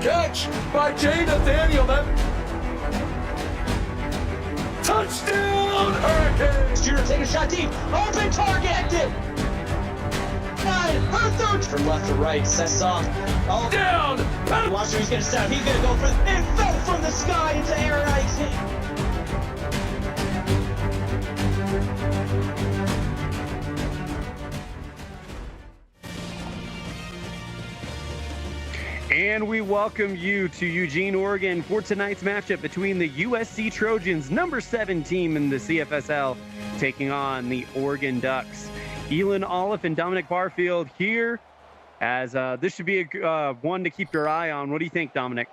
catch by Jay Nathaniel. Touchdown, Hurricanes! Shooter take a shot deep. Open target. Her third from left to right. Sets off. Oh, Down! watch who he's going to set up. He's going to go for it. It fell from the sky into Aaron Icing. And we welcome you to Eugene, Oregon for tonight's matchup between the USC Trojans, number 7 team in the CFSL, taking on the Oregon Ducks. Elon Olive and Dominic Barfield here, as this should be a one to keep your eye on. What do you think, Dominic?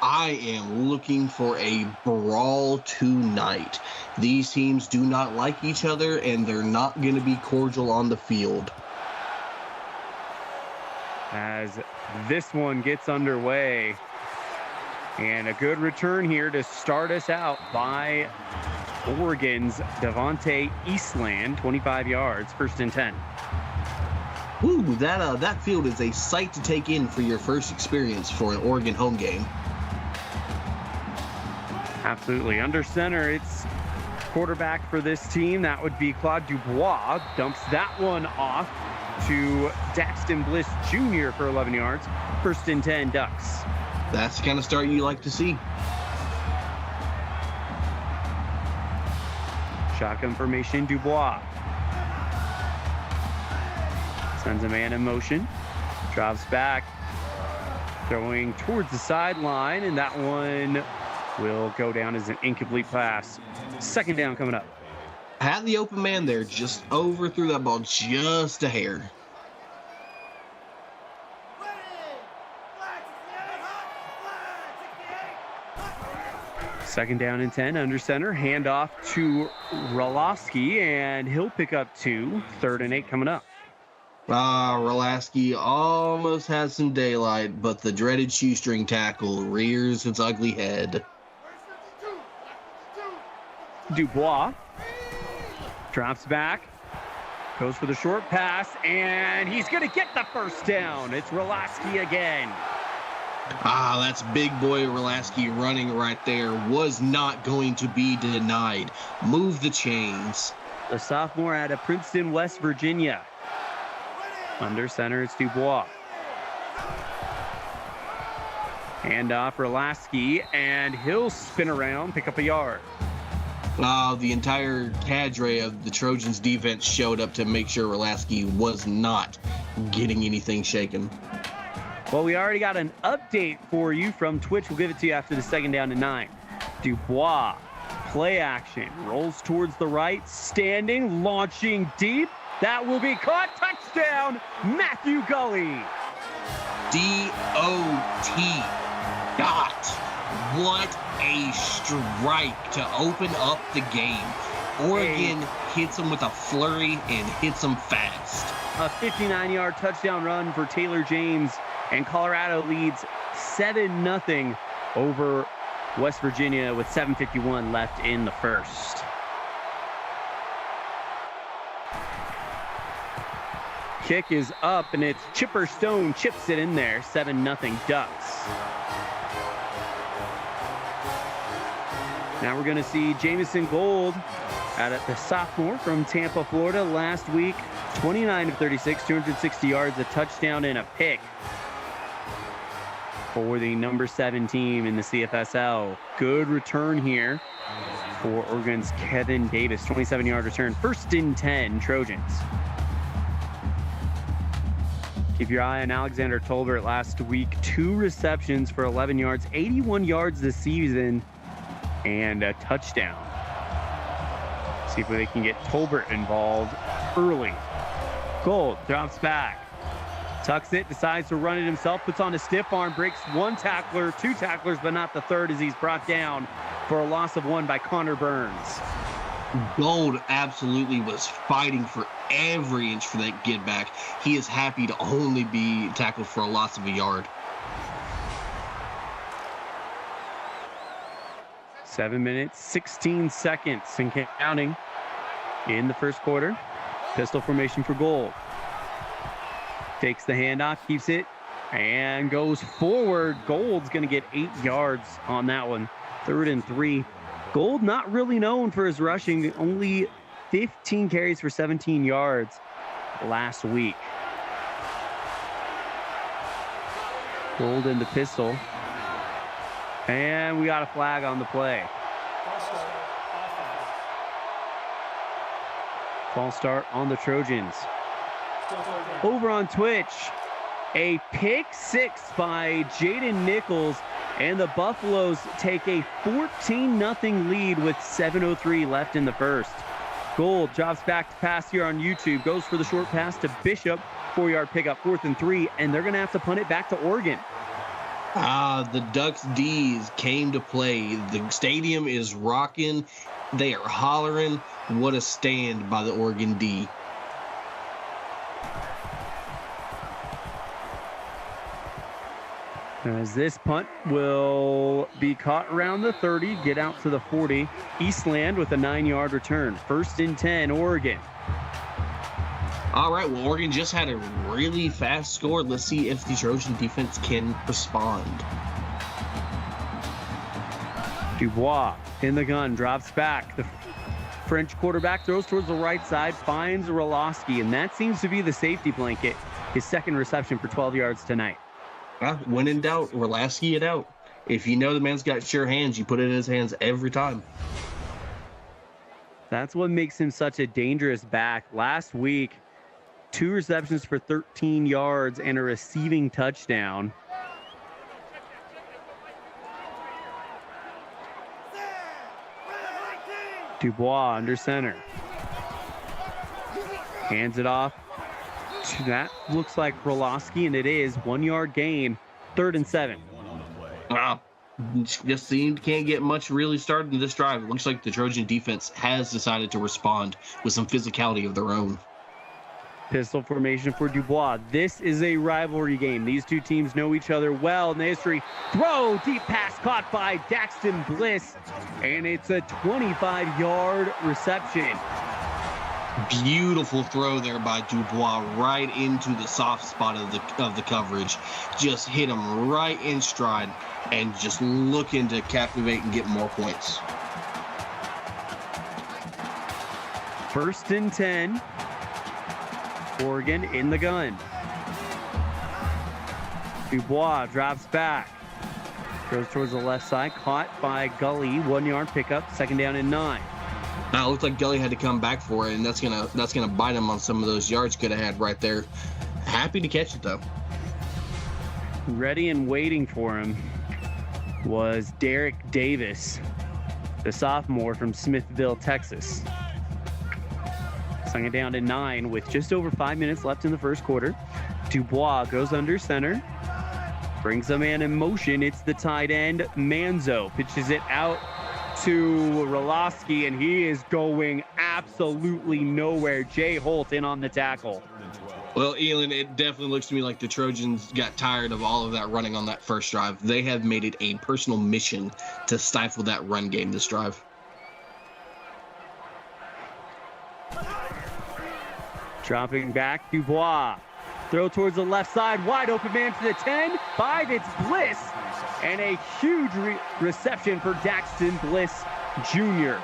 I am looking for a brawl tonight. These teams do not like each other, and they're not going to be cordial on the field. As this one gets underway, and a good return here to start us out by Oregon's Devontae Eastland, 25 yards, 1st and 10. Ooh, that field is a sight to take in for your first experience for an Oregon home game. Absolutely. Under center, it's quarterback for this team. That would be Claude Dubois. Dumps that one off to Daxton Bliss Jr. for 11 yards. 1st and 10, Ducks. That's the kind of start you like to see. Shotgun formation, Dubois. Sends a man in motion. Drops back. Throwing towards the sideline, and that one will go down as an incomplete pass. 2nd down coming up. Had the open man there, just overthrew that ball just a hair. Second down and 10, under center. Handoff to Roloski, and he'll pick up 2. 3rd and 8 coming up. Rolaski almost has some daylight, but the dreaded shoestring tackle rears its ugly head. Dubois drops back, goes for the short pass, and he's going to get the 1st down. It's Rolaski again. That's big boy Rolaski running right there. Was not going to be denied. Move the chains. The sophomore out of Princeton, West Virginia. Under center, it's Dubois. Handoff Rolaski, and he'll spin around, pick up a yard. The entire cadre of the Trojans defense showed up to make sure Rolaski was not getting anything shaken. Well, we already got an update for you from Twitch. We'll give it to you after the 2nd down and 9. Dubois, play action, rolls towards the right, standing, launching deep. That will be caught. Touchdown, Matthew Gully. D.O.T. Dot. What a strike to open up the game. Oregon hits them with a flurry and hits them fast. A 59-yard touchdown run for Taylor James, and Colorado leads 7-0 over West Virginia with 7:51 left in the first. Kick is up, and it's Chipper Stone chips it in there. 7-0 Ducks. Now we're going to see Jamison Gold out at the sophomore from Tampa, Florida. Last week, 29 of 36, 260 yards, a touchdown, and a pick for the number 7 team in the CFSL. Good return here for Oregon's Kevin Davis. 27-yard return. 1st and 10, Trojans. Keep your eye on Alexander Tolbert last week. 2 receptions for 11 yards, 81 yards this season, and a touchdown. See if they can get Tolbert involved early. Gold drops back. Tucks it, decides to run it himself, puts on a stiff arm, breaks 1 tackler, 2 tacklers, but not the 3rd as he's brought down for a loss of 1 by Connor Burns. Gold absolutely was fighting for every inch for that get back. He is happy to only be tackled for a loss of a yard. 7 minutes, 16 seconds and counting in the first quarter. Pistol formation for Gold. Takes the handoff, keeps it and goes forward. Gold's going to get 8 yards on that one. 3rd and 3. Gold not really known for his rushing, only 15 carries for 17 yards last week. Gold in the pistol. And we got a flag on the play. False start on the Trojans. Over on Twitch, a pick 6 by Jaden Nichols, and the Buffaloes take a 14-0 lead with 7:03 left in the first. Gold drops back to pass here on YouTube, goes for the short pass to Bishop, 4-yard pickup, 4th and 3, and they're going to have to punt it back to Oregon. The Ducks D's came to play. The stadium is rocking. They are hollering. What a stand by the Oregon D. As this punt will be caught around the 30, get out to the 40. Eastland with a 9-yard return. 1st and 10, Oregon. All right, well, Oregon just had a really fast score. Let's see if the Trojan defense can respond. Dubois in the gun, drops back. The French quarterback throws towards the right side, finds Roloski, and that seems to be the safety blanket. His 2nd reception for 12 yards tonight. When in doubt, Roloski it out. If you know the man's got sure hands, you put it in his hands every time. That's what makes him such a dangerous back. Last week, 2 receptions for 13 yards and a receiving touchdown. Dubois under center. Hands it off. That looks like Roloski, and it is 1-yard gain. 3rd and 7. Just can't get much really started in this drive. It looks like the Trojan defense has decided to respond with some physicality of their own. Pistol formation for Dubois. This is a rivalry game. These two teams know each other well in the history. Throw, deep pass caught by Daxton Bliss, and it's a 25-yard reception. Beautiful throw there by Dubois right into the soft spot of the coverage. Just hit him right in stride and just looking to captivate and get more points. 1st and 10. Oregon in the gun. Dubois drops back. Throws towards the left side. Caught by Gully. 1-yard pickup. 2nd down and 9. Now it looked like Gully had to come back for it, and that's gonna bite him on some of those yards could have had right there. Happy to catch it though. Ready and waiting for him was Derek Davis, the sophomore from Smithville, Texas. 2nd down and 9 with just over 5 minutes left in the first quarter. Dubois goes under center, brings a man in motion. It's the tight end, Manzo, pitches it out to Roloski, and he is going absolutely nowhere. Jay Holt in on the tackle. Well, Elon, it definitely looks to me like the Trojans got tired of all of that running on that first drive. They have made it a personal mission to stifle that run game this drive. Dropping back, Dubois. Throw towards the left side, wide open man to the 10, 5, it's Bliss. And a huge reception for Daxton Bliss Jr.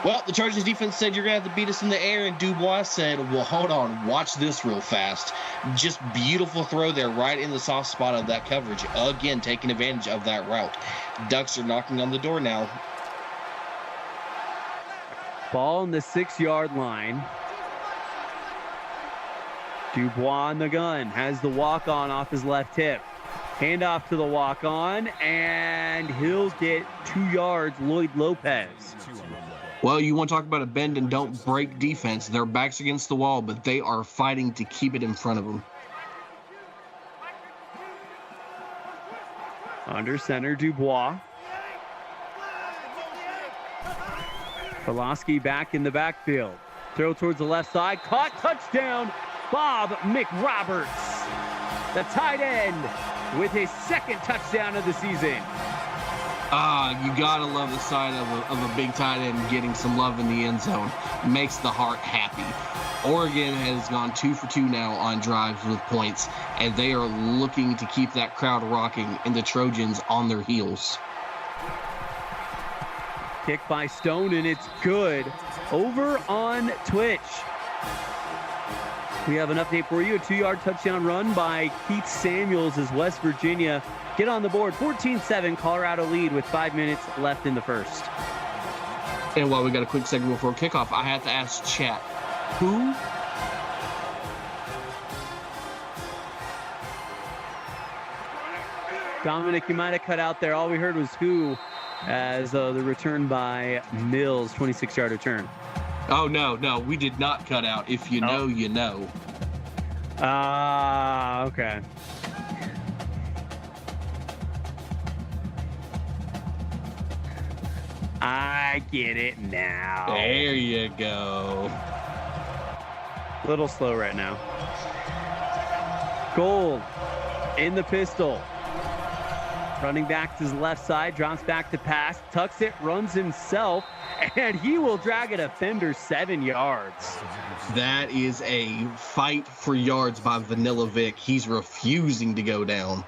Well, the Trojans defense said you're going to have to beat us in the air, and Dubois said, well, hold on, watch this real fast. Just beautiful throw there right in the soft spot of that coverage. Again, taking advantage of that route. Ducks are knocking on the door now. Ball on the 6-yard line. Dubois in the gun, has the walk-on off his left hip. Handoff to the walk-on, and he'll get 2 yards, Lloyd Lopez. Well, you want to talk about a bend and don't break defense. Their backs against the wall, but they are fighting to keep it in front of them. Under center, Dubois. Pulaski back in the backfield. Throw towards the left side. Caught, touchdown, Bob McRoberts. The tight end with his 2nd touchdown of the season. You gotta love the sight of a big tight end getting some love in the end zone. Makes the heart happy. Oregon has gone 2 for 2 now on drives with points, and they are looking to keep that crowd rocking and the Trojans on their heels. Kick by Stone, and it's good. Over on Twitch, we have an update for you. A 2-yard touchdown run by Keith Samuels as West Virginia get on the board. 14-7, Colorado lead with 5 minutes left in the first. And while we got a quick segment before kickoff, I have to ask chat, who? Dominic, you might have cut out there. All we heard was who, as the return by Mills, 26-yard return. Oh, no, we did not cut out. If you know, you know. Okay. I get it now. There you go. A little slow right now. Gold in the pistol. Running back to his left side, drops back to pass, tucks it, runs himself, and he will drag a defender 7 yards. That is a fight for yards by Vanilla Vic. He's refusing to go down.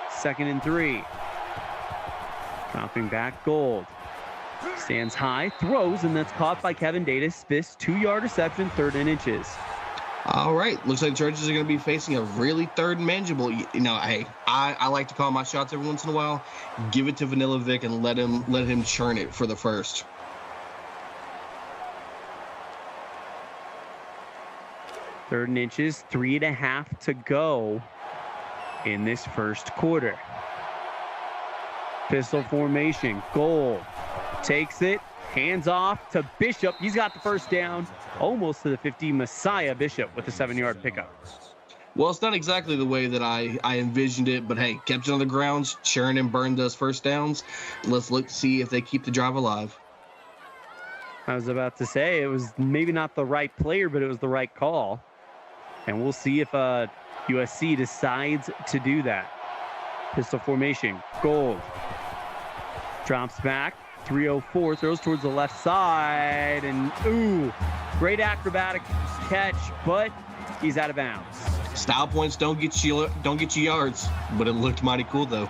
Second and 3. Dropping back, Gold. Stands high, throws, and that's caught by Kevin Davis. This 2-yard reception, 3rd and inches. All right. Looks like the Chargers are going to be facing a really third and manageable. You know, hey, I like to call my shots every once in a while. Give it to Vanilla Vic and let him churn it for the first. Third and inches, 3.5 to go in this first quarter. Pistol formation, Gold takes it, hands off to Bishop. He's got the first down, almost to the 50. Messiah Bishop with a 7-yard pickup. Well, it's not exactly the way that I envisioned it, but hey, kept it on the ground, churn and burn those first downs. Let's look to see if they keep the drive alive. I was about to say, it was maybe not the right player, but it was the right call. And we'll see if USC decides to do that. Pistol formation, Gold. Drops back, 304, throws towards the left side, and ooh, great acrobatic catch, but he's out of bounds. Style points don't get you yards, but it looked mighty cool though.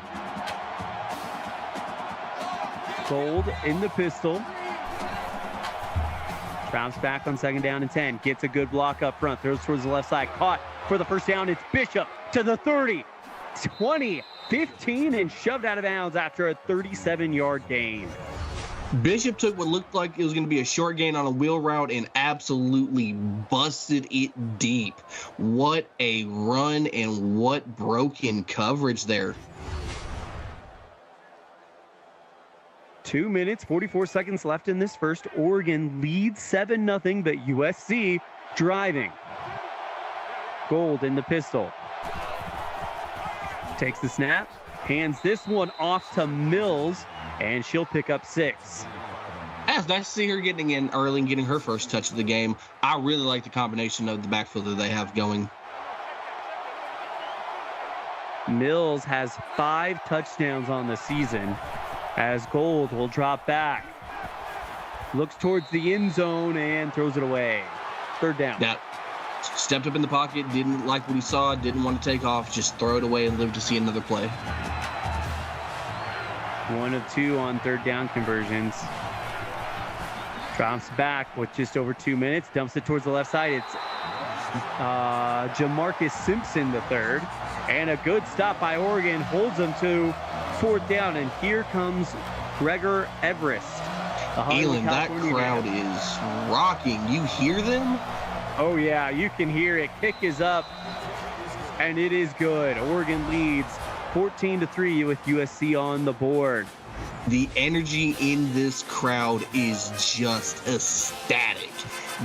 Gold in the pistol. Drops back on 2nd down and 10. Gets a good block up front. Throws towards the left side. Caught for the first down. It's Bishop to the 30, 20, 15, and shoved out of bounds after a 37-yard gain. Bishop took what looked like it was going to be a short gain on a wheel route and absolutely busted it deep. What a run and what broken coverage there. 2 minutes, 44 seconds left in this first. Oregon leads 7-0, but USC driving. Gold in the pistol. Takes the snap, hands this one off to Mills, and she'll pick up 6. It's nice to see her getting in early and getting her first touch of the game. I really like the combination of the backfield that they have going. Mills has 5 touchdowns on the season, as Gold will drop back. Looks towards the end zone and throws it away. 3rd down. Yeah. Stepped up in the pocket, didn't like what he saw, didn't want to take off, just throw it away and live to see another play. 1 of 2 on 3rd down conversions. Drops back with just over 2 minutes, dumps it towards the left side. It's Jamarcus Simpson, the 3rd. And a good stop by Oregon holds them to 4th down. And here comes Gregor Everest. Elin, that crowd is rocking. You hear them? Oh, yeah, you can hear it. Kick is up, and it is good. Oregon leads 14-3 with USC on the board. The energy in this crowd is just ecstatic.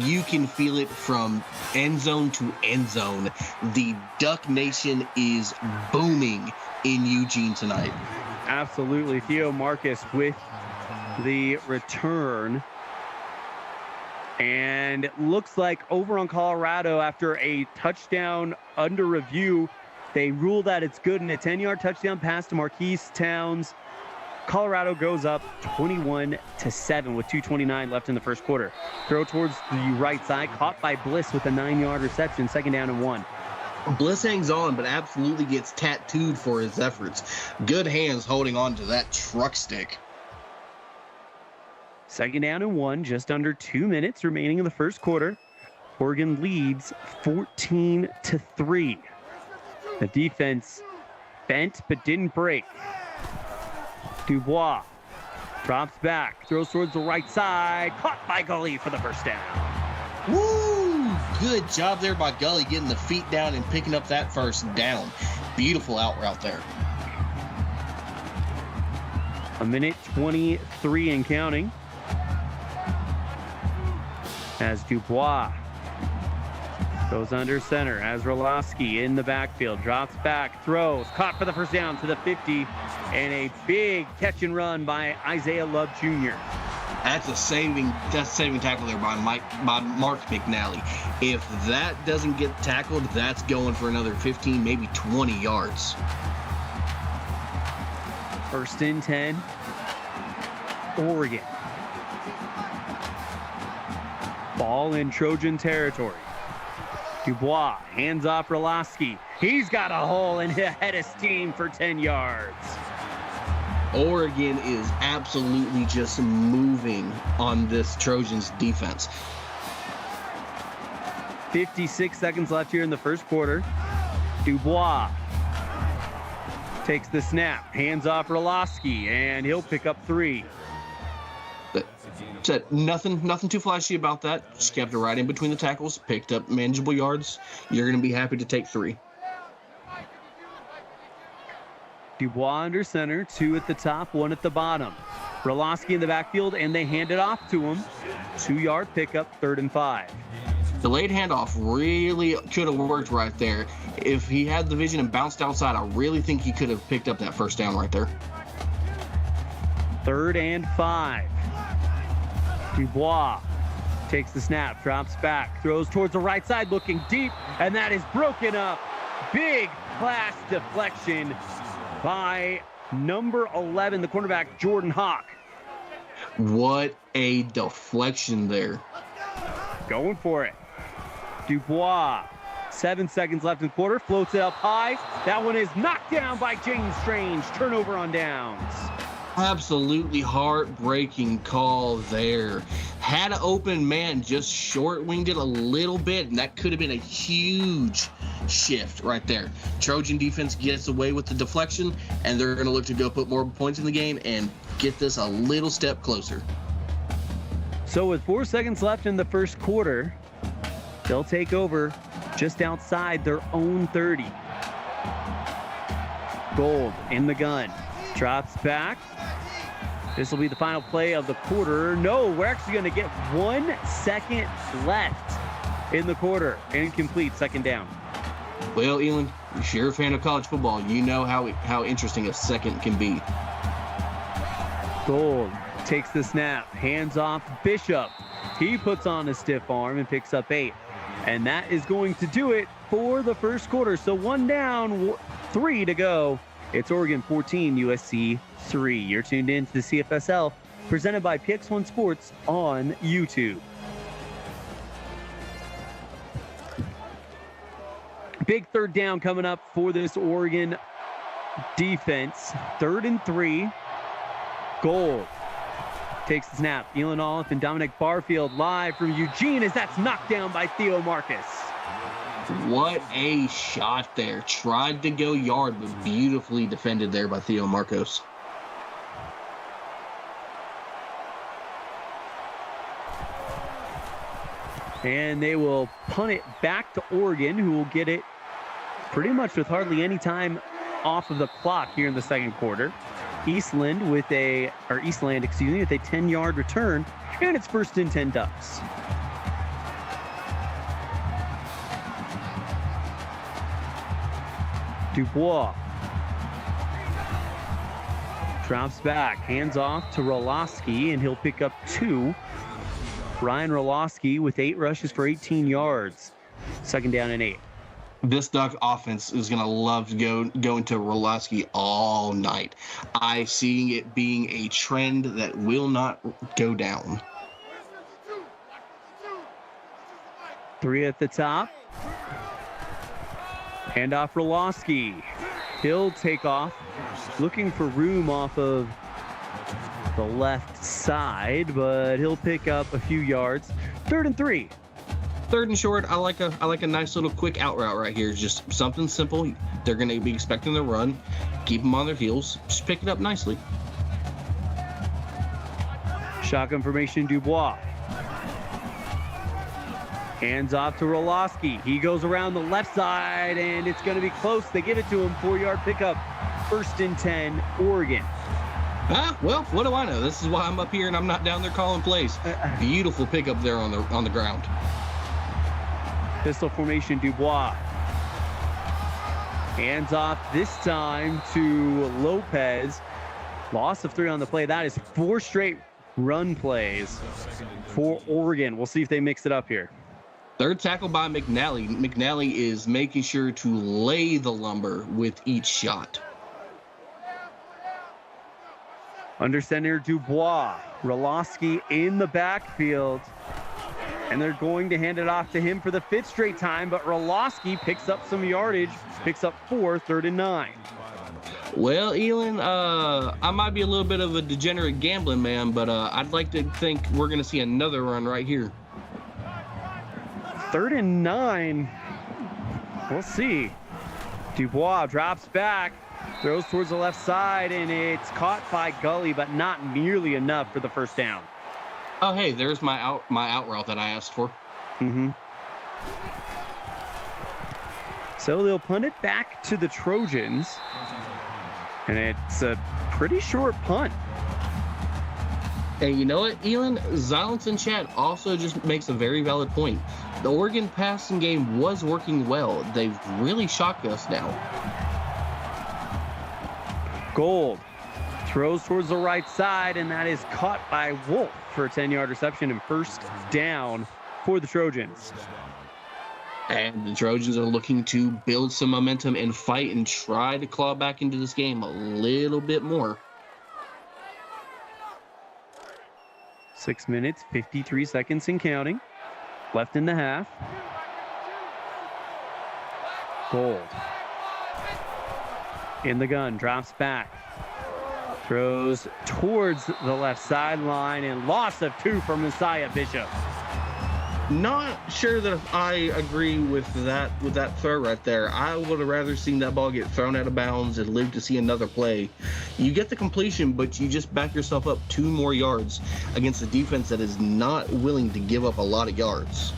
You can feel it from end zone to end zone. The Duck Nation is booming in Eugene tonight. Absolutely. Theo Marcus with the return. And looks like over on Colorado, after a touchdown under review, They rule that it's good, and a 10-yard touchdown pass to Marquise Towns. Colorado goes up 21-7 with 2:29 left in the first quarter. Throw towards the right side, caught by Bliss with a 9-yard reception, 2nd down and 1. Bliss hangs on, but absolutely gets tattooed for his efforts. Good hands holding on to that truck stick. 2nd down and 1, just under 2 minutes remaining in the first quarter. Oregon leads 14-3. The defense bent but didn't break. Dubois drops back, throws towards the right side, caught by Gully for the first down. Woo! Good job there by Gully getting the feet down and picking up that first down. Beautiful out route there. 1:23 and counting. As Dubois goes under center, as Roloski in the backfield, drops back, throws, caught for the first down to the 50, and a big catch and run by Isaiah Love Jr. That's a saving tackle there by Mark McNally. If that doesn't get tackled, that's going for another 15, maybe 20 yards. 1st and 10, Oregon. Ball in Trojan territory. Dubois hands off Roloski. He's got a hole and ahead of steam for 10 yards. Oregon is absolutely just moving on this Trojans defense. 56 seconds left here in the first quarter. Dubois takes the snap, hands off Roloski, and he'll pick up 3. Nothing too flashy about that. Just kept it right in between the tackles, picked up manageable yards. You're going to be happy to take 3. Dubois under center, 2 at the top, 1 at the bottom. Roloski in the backfield, and they hand it off to him. 2-yard pickup, 3rd and 5. Delayed handoff really could have worked right there. If he had the vision and bounced outside, I really think he could have picked up that first down right there. 3rd and 5. Dubois takes the snap, drops back, throws towards the right side, looking deep, and that is broken up. Big pass deflection by number 11, the cornerback, Jordan Hawk. What a deflection there. Going for it. Dubois, 7 seconds left in the quarter, floats it up high. That one is knocked down by James Strange. Turnover on downs. Absolutely heartbreaking call there. Had an open man, just short-winged it a little bit, and that could have been a huge shift right there. Trojan defense gets away with the deflection, and they're going to look to go put more points in the game and get this a little step closer. So with 4 seconds left in the first quarter, they'll take over just outside their own 30. Gold in the gun. Drops back. This will be the final play of the quarter. No, we're actually going to get 1 second left in the quarter. Incomplete, 2nd down. Well, Elon, if you're a fan of college football, you know how interesting a second can be. Gold takes the snap, hands off Bishop. He puts on a stiff arm and picks up 8. And that is going to do it for the first quarter. So 1 down, 3 to go. It's Oregon 14, USC 3. You're tuned in to the CFSL, presented by PX1 Sports on YouTube. Big 3rd down coming up for this Oregon defense. 3rd and 3. Gold takes the snap. Elon Olive and Dominic Barfield live from Eugene as that's knocked down by Theo Marcus. What a shot there. Tried to go yard, but beautifully defended there by Theo Marcos. And they will punt it back to Oregon, who will get it pretty much with hardly any time off of the clock here in the second quarter. Eastland with a 10-yard return, and it's 1st and 10 Ducks. Dubois drops back, hands off to Roloski, and he'll pick up 2. Ryan Roloski with 8 rushes for 18 yards. 2nd down and 8. This Duck offense is going to love to go into Roloski all night. I see it being a trend that will not go down. 3 at the top. Hand off Roloski. He'll take off, looking for room off of the left side, but he'll pick up a few yards. 3rd and 3. 3rd and short. I like a nice little quick out route right here. Just something simple. They're going to be expecting the run. Keep them on their heels. Just pick it up nicely. Shotgun formation, Dubois. Hands off to Roloski. He goes around the left side, and it's going to be close. They give it to him. 4-yard pickup. 1st and 10, Oregon. Well, what do I know? This is why I'm up here and I'm not down there calling plays. Beautiful pickup there on the ground. Pistol formation, Dubois. Hands off this time to Lopez. Loss of 3 on the play. That is 4 straight run plays for Oregon. We'll see if they mix it up here. 3rd tackle by McNally. McNally is making sure to lay the lumber with each shot. Under center, Dubois. Roloski in the backfield. And they're going to hand it off to him for the 5th straight time, but Roloski picks up some yardage, picks up 4, 3rd and 9. Well, Elon, I might be a little bit of a degenerate gambling man, but I'd like to think we're going to see another run right here. 3rd and 9. We'll see. Dubois drops back, throws towards the left side, and it's caught by Gully, but not nearly enough for the 1st down. Oh, hey, there's my out route that I asked for. So they'll punt it back to the Trojans, and it's a pretty short punt. Hey, you know what, Elon? Silence in chat also just makes a very valid point. The Oregon passing game was working well. They've really shocked us now. Gold throws towards the right side, and that is caught by Wolf for a 10-yard reception and 1st down for the Trojans. And the Trojans are looking to build some momentum and fight and try to claw back into this game a little bit more. 6 minutes, 53 seconds and counting. Left in the half. Gold. In the gun, drops back. Throws towards the left sideline, and loss of 2 from Messiah Bishop. Not sure that I agree with that throw right there. I would have rather seen that ball get thrown out of bounds and live to see another play. You get the completion, but you just back yourself up 2 more yards against a defense that is not willing to give up a lot of yards.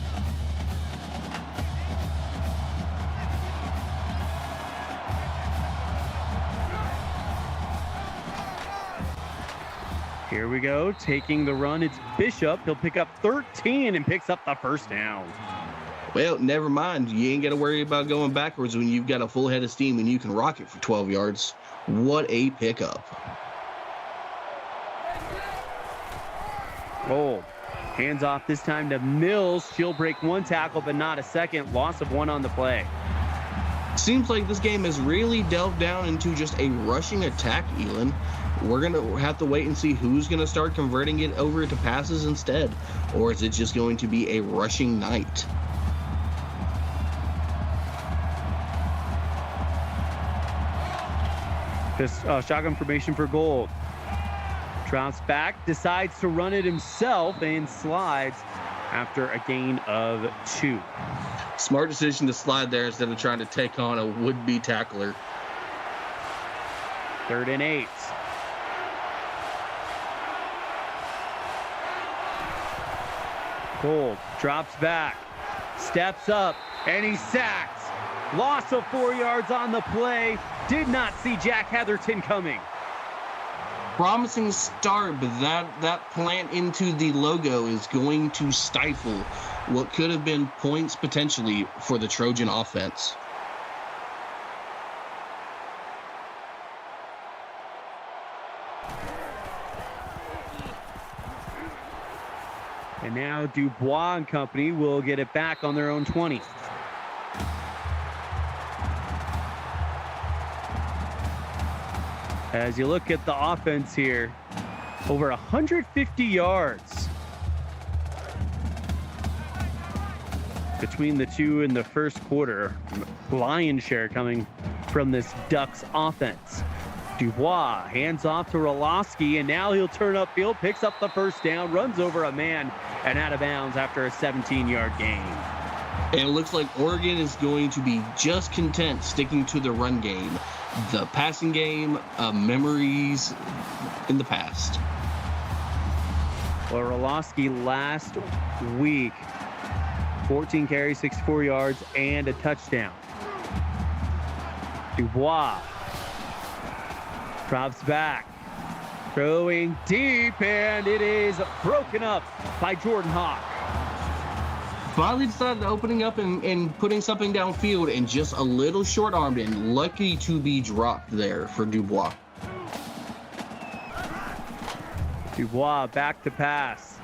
Here we go, taking the run. It's Bishop. He'll pick up 13 and picks up the 1st down. Well, never mind. You ain't got to worry about going backwards when you've got a full head of steam and you can rock it for 12 yards. What a pickup. Gold. Hands off this time to Mills. She'll break 1 tackle, but not a second. Loss of 1 on the play. Seems like this game has really delved down into just a rushing attack, Elon. We're going to have to wait and see who's going to start converting it over to passes instead. Or is it just going to be a rushing night? This shotgun formation for Gold. Drops back, decides to run it himself, and slides after a gain of 2. Smart decision to slide there instead of trying to take on a would-be tackler. 3rd and 8. Gold drops back, steps up, and he's sacked. Loss of 4 yards on the play. Did not see Jack Heatherton coming. Promising start, but that plant into the logo is going to stifle what could have been points potentially for the Trojan offense. And now Dubois and company will get it back on their own 20. As you look at the offense here, over 150 yards between the two in the first quarter. Lion's share coming from this Ducks offense. Dubois hands off to Roloski, and now he'll turn upfield, picks up the first down, runs over a man, and out of bounds after a 17-yard gain. And it looks like Oregon is going to be just content sticking to the run game. The passing game, memories in the past. Well, Roloski last week, 14 carries, 64 yards, and a touchdown. Dubois drops back, throwing deep, and it is broken up by Jordan Hawk. Finally decided opening up and putting something downfield, and just a little short-armed and lucky to be dropped there for Dubois. Dubois back to pass.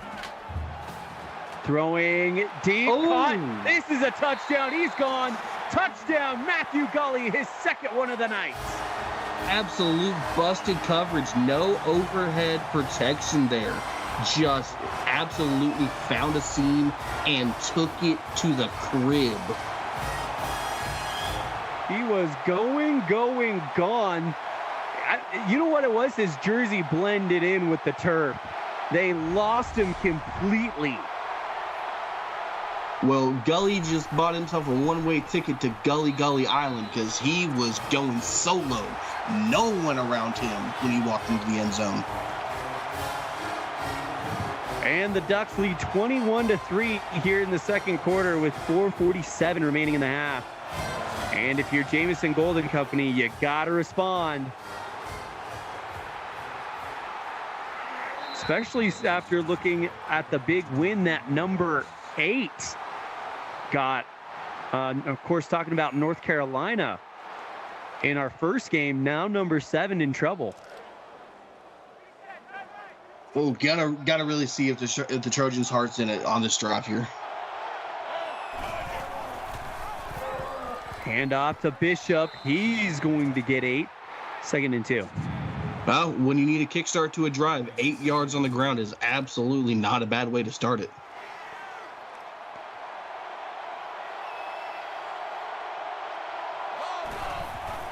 Throwing deep. Oh. Caught. This is a touchdown. He's gone. Touchdown, Matthew Gully, his second one of the night. Absolute busted coverage. No overhead protection there. Just absolutely found a seam and took it to the crib. He was going, gone. You know what it was? His jersey blended in with the turf. They lost him completely. Well, Gully just bought himself a one-way ticket to Gully Island because he was going solo. No one around him when he walked into the end zone. And the Ducks lead 21-3 here in the second quarter with 4:47 remaining in the half. And if you're Jamison Golden Company, you gotta respond. Especially after looking at the big win that number 8 got. Of course, talking about North Carolina in our first game, now number 7 in trouble. Oh, gotta really see if the Trojans' heart's in it on this drive here. Hand off to Bishop. He's going to get 8. 2nd and 2. Well, when you need a kickstart to a drive, 8 yards on the ground is absolutely not a bad way to start it.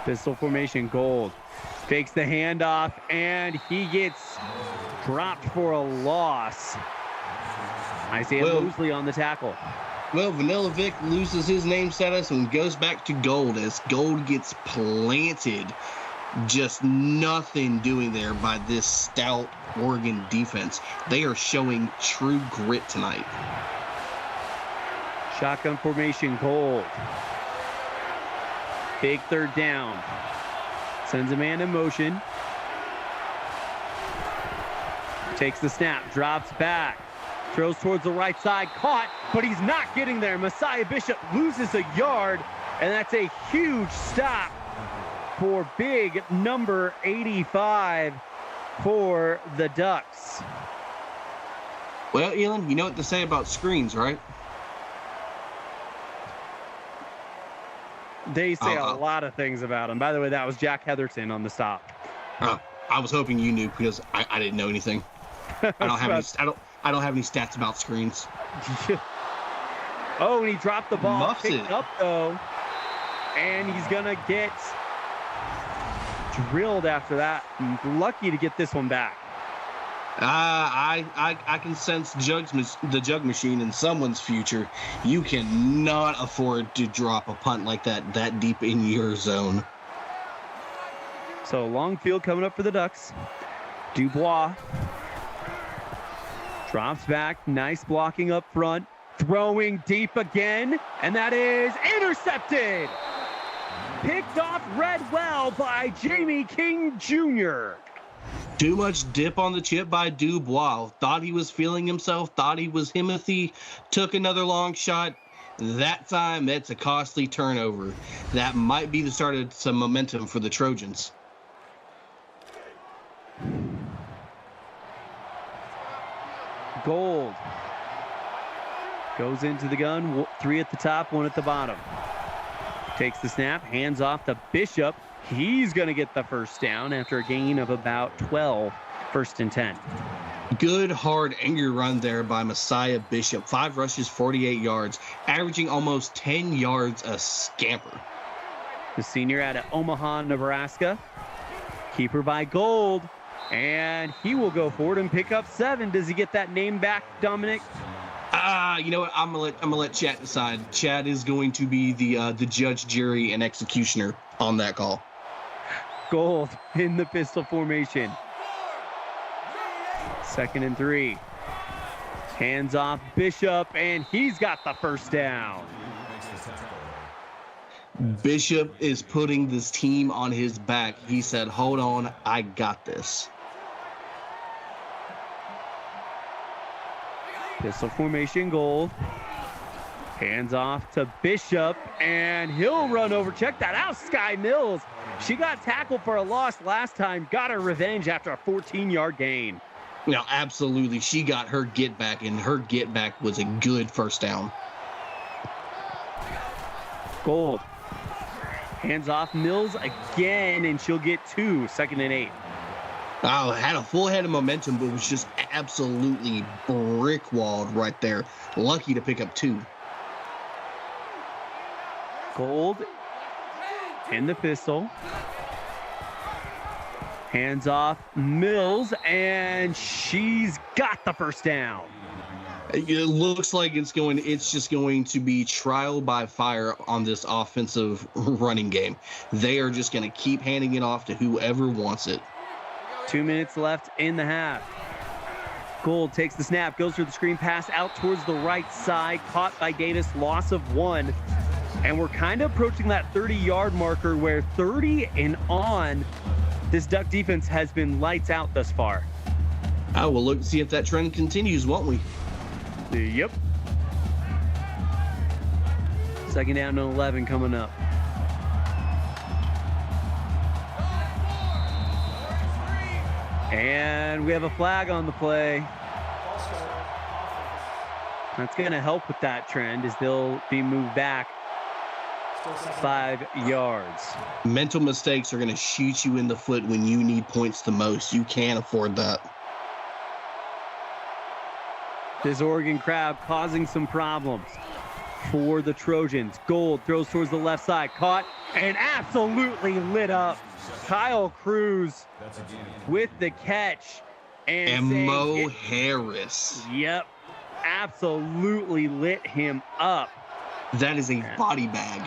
Pistol formation, Gold fakes the handoff, and he gets dropped for a loss. Isaiah Mosley on the tackle. Well, Vanilla Vic loses his name status and goes back to Gold as Gold gets planted. Just nothing doing there by this stout Oregon defense. They are showing true grit tonight. Shotgun formation, Gold. Big 3rd down. Sends a man in motion. Takes the snap, drops back. Throws towards the right side, caught, but he's not getting there. Messiah Bishop loses a yard, and that's a huge stop for big number 85 for the Ducks. Well, Elon, you know what to say about screens, right? They say a lot of things about him. By the way, that was Jack Heatherton on the stop. I was hoping you knew because I didn't know anything. I don't have any stats about screens. Oh, and he dropped the ball. Muffs Picked it up though, and he's gonna get drilled after that. Lucky to get this one back. I can sense the jug machine in someone's future. You cannot afford to drop a punt like that deep in your zone. So long field coming up for the Ducks. Dubois drops back. Nice blocking up front. Throwing deep again, and that is intercepted. Picked off read well by Jamie King Jr. Too much dip on the chip by Dubois. Thought he was feeling himself. Thought he was Himothy. Took another long shot. That time, that's a costly turnover. That might be the start of some momentum for the Trojans. Gold goes into the gun. 3 at the top, 1 at the bottom. Takes the snap, hands off to Bishop. He's going to get the first down after a gain of about 12, 1st and 10. Good, hard, angry run there by Messiah Bishop. 5 rushes, 48 yards, averaging almost 10 yards a scamper. The senior out of Omaha, Nebraska. Keeper by Gold. And he will go forward and pick up 7. Does he get that name back, Dominic? You know what? I'm gonna let Chad decide. Chad is going to be the judge, jury, and executioner on that call. Gold in the pistol formation. 2nd and 3. Hands off Bishop, and he's got the first down. Bishop is putting this team on his back. He said, hold on, I got this. Pistol formation, Gold. Hands off to Bishop, and he'll run over. Check that out, Sky Mills. She got tackled for a loss last time, got her revenge after a 14-yard gain. Now, absolutely, she got her get back, and her get back was a good first down. Gold. Hands off Mills again, and she'll get 2, 2nd and 8. Oh, had a full head of momentum, but was just absolutely brick-walled right there. Lucky to pick up 2. Gold in the pistol. Hands off Mills, and she's got the first down. It looks like it's just going to be trial by fire on this offensive running game. They are just going to keep handing it off to whoever wants it. 2 minutes left in the half. Gold takes the snap, goes for the screen pass out towards the right side, caught by Davis, loss of 1. And we're kind of approaching that 30-yard marker where 30 and on, this Duck defense has been lights out thus far. I will look to see if that trend continues, won't we? Yep. 2nd down and 11 coming up. And we have a flag on the play. That's going to help with that trend as they'll be moved back 5 yards. Mental mistakes are going to shoot you in the foot when you need points the most. You can't afford that. This Oregon crowd causing some problems for the Trojans. Gold throws towards the left side, caught and absolutely lit up. Kyle Cruz with the catch. And Mo Harris. Yep, absolutely lit him up. That is a body bag.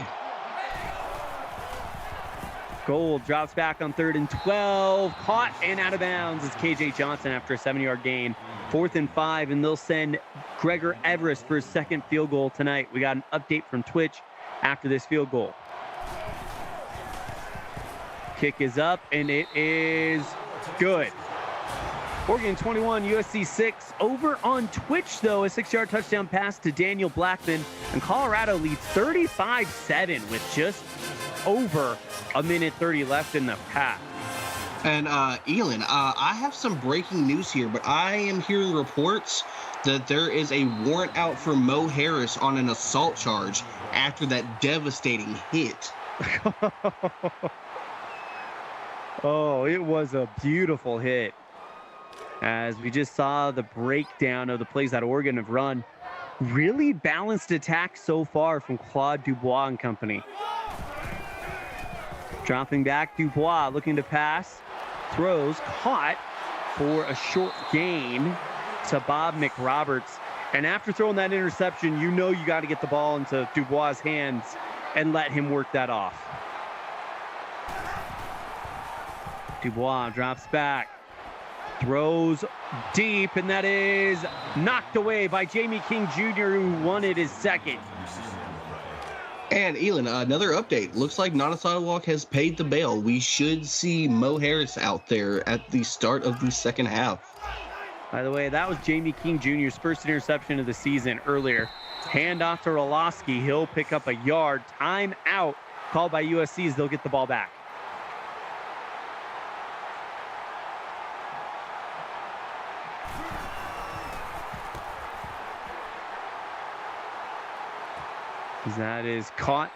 Gold drops back on 3rd and 12. Caught and out of bounds is KJ Johnson after a 7-yard gain. 4th and 5, and they'll send Gregor Everest for his 2nd field goal tonight. We got an update from Twitch after this field goal. Kick is up, and it is good. Oregon 21, USC 6. Over on Twitch, though, a 6-yard touchdown pass to Daniel Blackman, and Colorado leads 35-7 with just over a minute 30 left in the half. And Elin, I have some breaking news here, but I am hearing reports that there is a warrant out for Mo Harris on an assault charge after that devastating hit. Oh, it was a beautiful hit. As we just saw the breakdown of the plays that Oregon have run. Really balanced attack so far from Claude Dubois and company. Dropping back, Dubois looking to pass. Throws, caught for a short gain to Bob McRoberts. And after throwing that interception, you know you got to get the ball into Dubois' hands and let him work that off. Dubois drops back, throws deep, and that is knocked away by Jamie King Jr., who wanted his 2nd. And Elin, another update. Looks like Nonasadawak has paid the bail. We should see Mo Harris out there at the start of the 2nd half. By the way, that was Jamie King Jr.'s first interception of the season earlier. Hand off to Roloski. He'll pick up a yard. Time out called by USC as they'll get the ball back. That is caught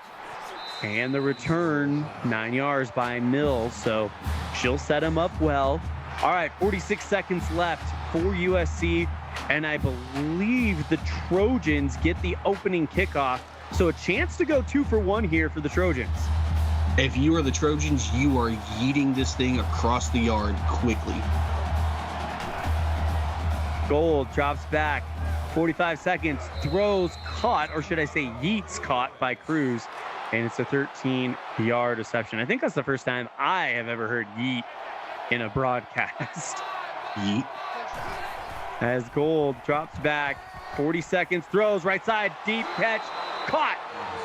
And the return, 9 yards by Mills, so she'll set him up well. All right, 46 seconds left for USC, and I believe the Trojans get the opening kickoff, so a chance to go 2 for 1 here for the Trojans. If you are the Trojans, you are yeeting this thing across the yard quickly. Gold drops back, 45 seconds, throws caught, or should I say yeets caught by Cruz, and it's a 13-yard reception. I think that's the first time I have ever heard yeet in a broadcast. Yeet. As Gold drops back, 40 seconds, throws right side, deep catch, caught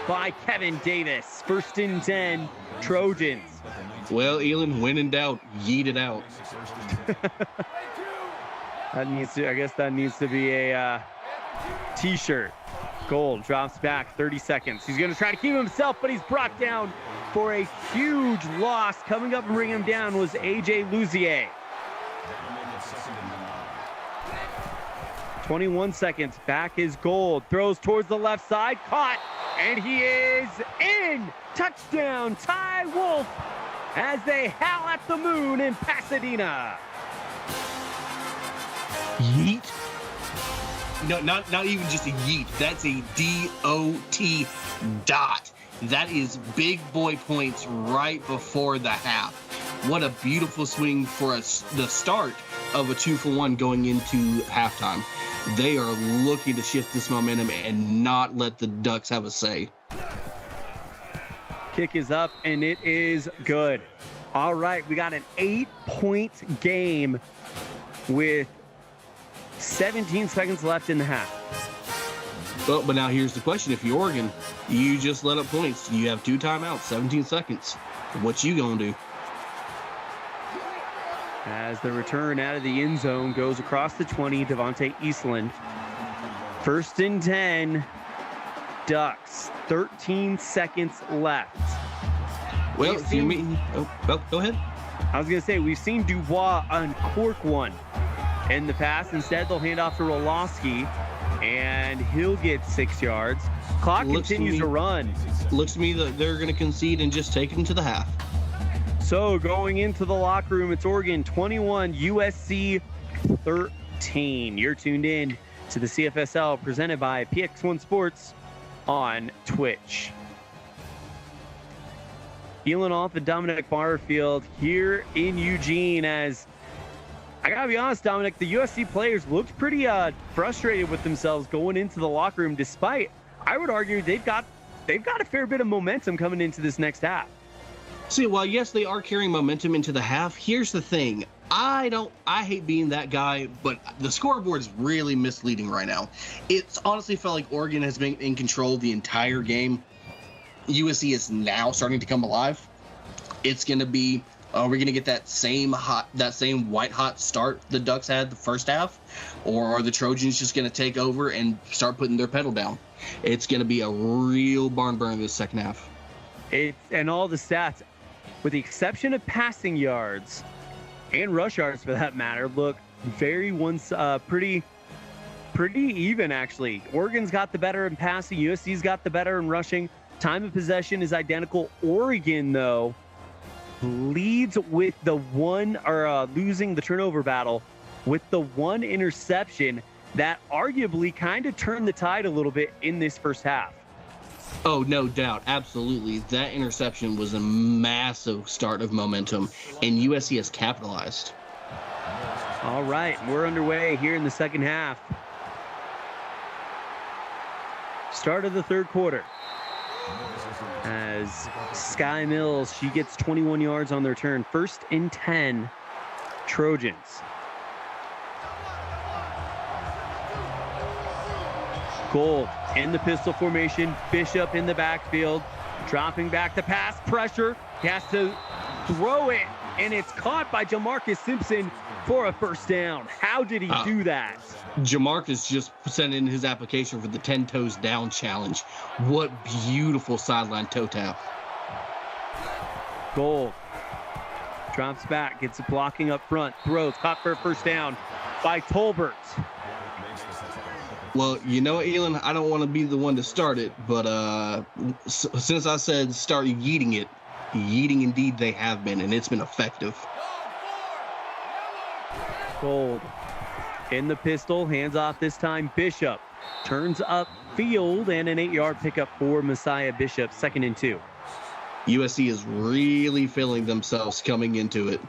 by Kevin Davis. 1st and 10, Trojans. Well, Elon, when in doubt, yeet it out. I guess that needs to be a t-shirt. Gold drops back, 30 seconds. He's going to try to keep himself, but he's brought down for a huge loss. Coming up and bringing him down was A.J. Luzier. 21 seconds, back is Gold. Throws towards the left side, caught, and he is in. Touchdown, Ty Wolf, as they howl at the moon in Pasadena. Yeet? No, not even just a yeet. That's a D-O-T dot. That is big boy points right before the half. What a beautiful swing for us, the start of a 2 for 1 going into halftime. They are looking to shift this momentum and not let the Ducks have a say. Kick is up, and it is good. All right, we got an 8-point game with 17 seconds left in the half. Well, but now here's the question. If you're Oregon, you just let up points. You have 2 timeouts, 17 seconds. What you gonna do? As the return out of the end zone goes across the 20, Devontae Eastland. 1st and 10, Ducks. 13 seconds left. Well, if you mean, go ahead. I was going to say, we've seen Dubois uncork one in the past. Instead, they'll hand off to Roloski, and he'll get 6 yards. Clock continues to run. Looks to me that they're going to concede and just take it into the half. So going into the locker room, it's Oregon 21, USC 13. You're tuned in to the CFSL presented by PX1 Sports on Twitch. Peeling off the Dominic Barfield here in Eugene, as I gotta be honest, Dominic, the USC players looked pretty frustrated with themselves going into the locker room, despite, I would argue, they've got a fair bit of momentum coming into this next half. See, while yes, they are carrying momentum into the half, here's the thing. I hate being that guy, but the scoreboard is really misleading right now. It's honestly felt like Oregon has been in control the entire game. USC is now starting to come alive. It's going to be, are we going to get that same white hot start the Ducks had the first half? Or are the Trojans just going to take over and start putting their pedal down? It's going to be a real barn burner this second half. And all the stats, with the exception of passing yards and rush yards for that matter, look very pretty even, actually. Oregon's got the better in passing. USC's got the better in rushing. Time of possession is identical. Oregon, though, leads with the losing the turnover battle with the one interception that arguably kind of turned the tide a little bit in this first half. Oh, no doubt. Absolutely. That interception was a massive start of momentum, and USC has capitalized. All right, we're underway here in the second half. Start of the third quarter. As Sky Mills, she gets 21 yards on their turn. 1st and 10, Trojans. Gold in the pistol formation. Bishop in the backfield. Dropping back the pass. Pressure. He has to throw it, and it's caught by Jamarcus Simpson for a first down. How did he do that? Jamarcus just sent in his application for the 10 toes down challenge. What beautiful sideline toe tap. Gold drops back, gets it blocking up front, throws, caught for a first down by Tolbert. Well, you know, Elon, I don't want to be the one to start it, but since I said start yeeting it, yeeting indeed they have been, and it's been effective. Gold in the pistol, hands off this time. Bishop turns up field, and an 8-yard pickup for Messiah Bishop, 2nd and 2. USC is really feeling themselves coming into it.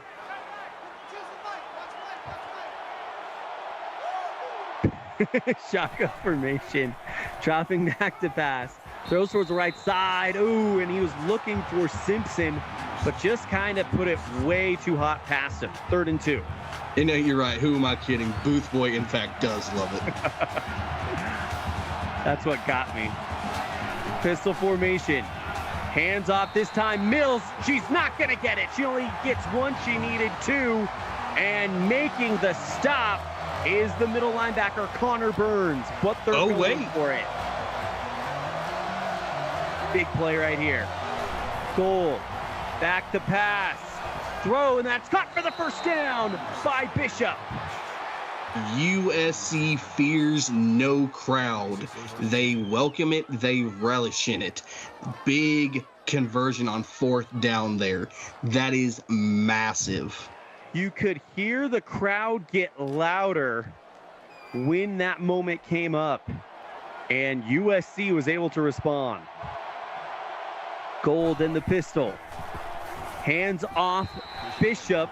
Shotgun formation, dropping back to pass. Throws towards the right side. Ooh, and he was looking for Simpson, but just kind of put it way too hot past him. 3rd and 2. You know, you're right. Who am I kidding? Booth Boy, in fact, does love it. That's what got me. Pistol formation. Hands off this time. Mills, she's not going to get it. She only gets one. She needed 2. And making the stop is the middle linebacker, Connor Burns. But they're going for it. Big play right here. Goal. Back to pass. Throw, and that's caught for the first down by Bishop. USC fears no crowd. They welcome it. They relish in it. Big conversion on 4th down there. That is massive. You could hear the crowd get louder when that moment came up, and USC was able to respond. Gold in the pistol. Hands off Bishop,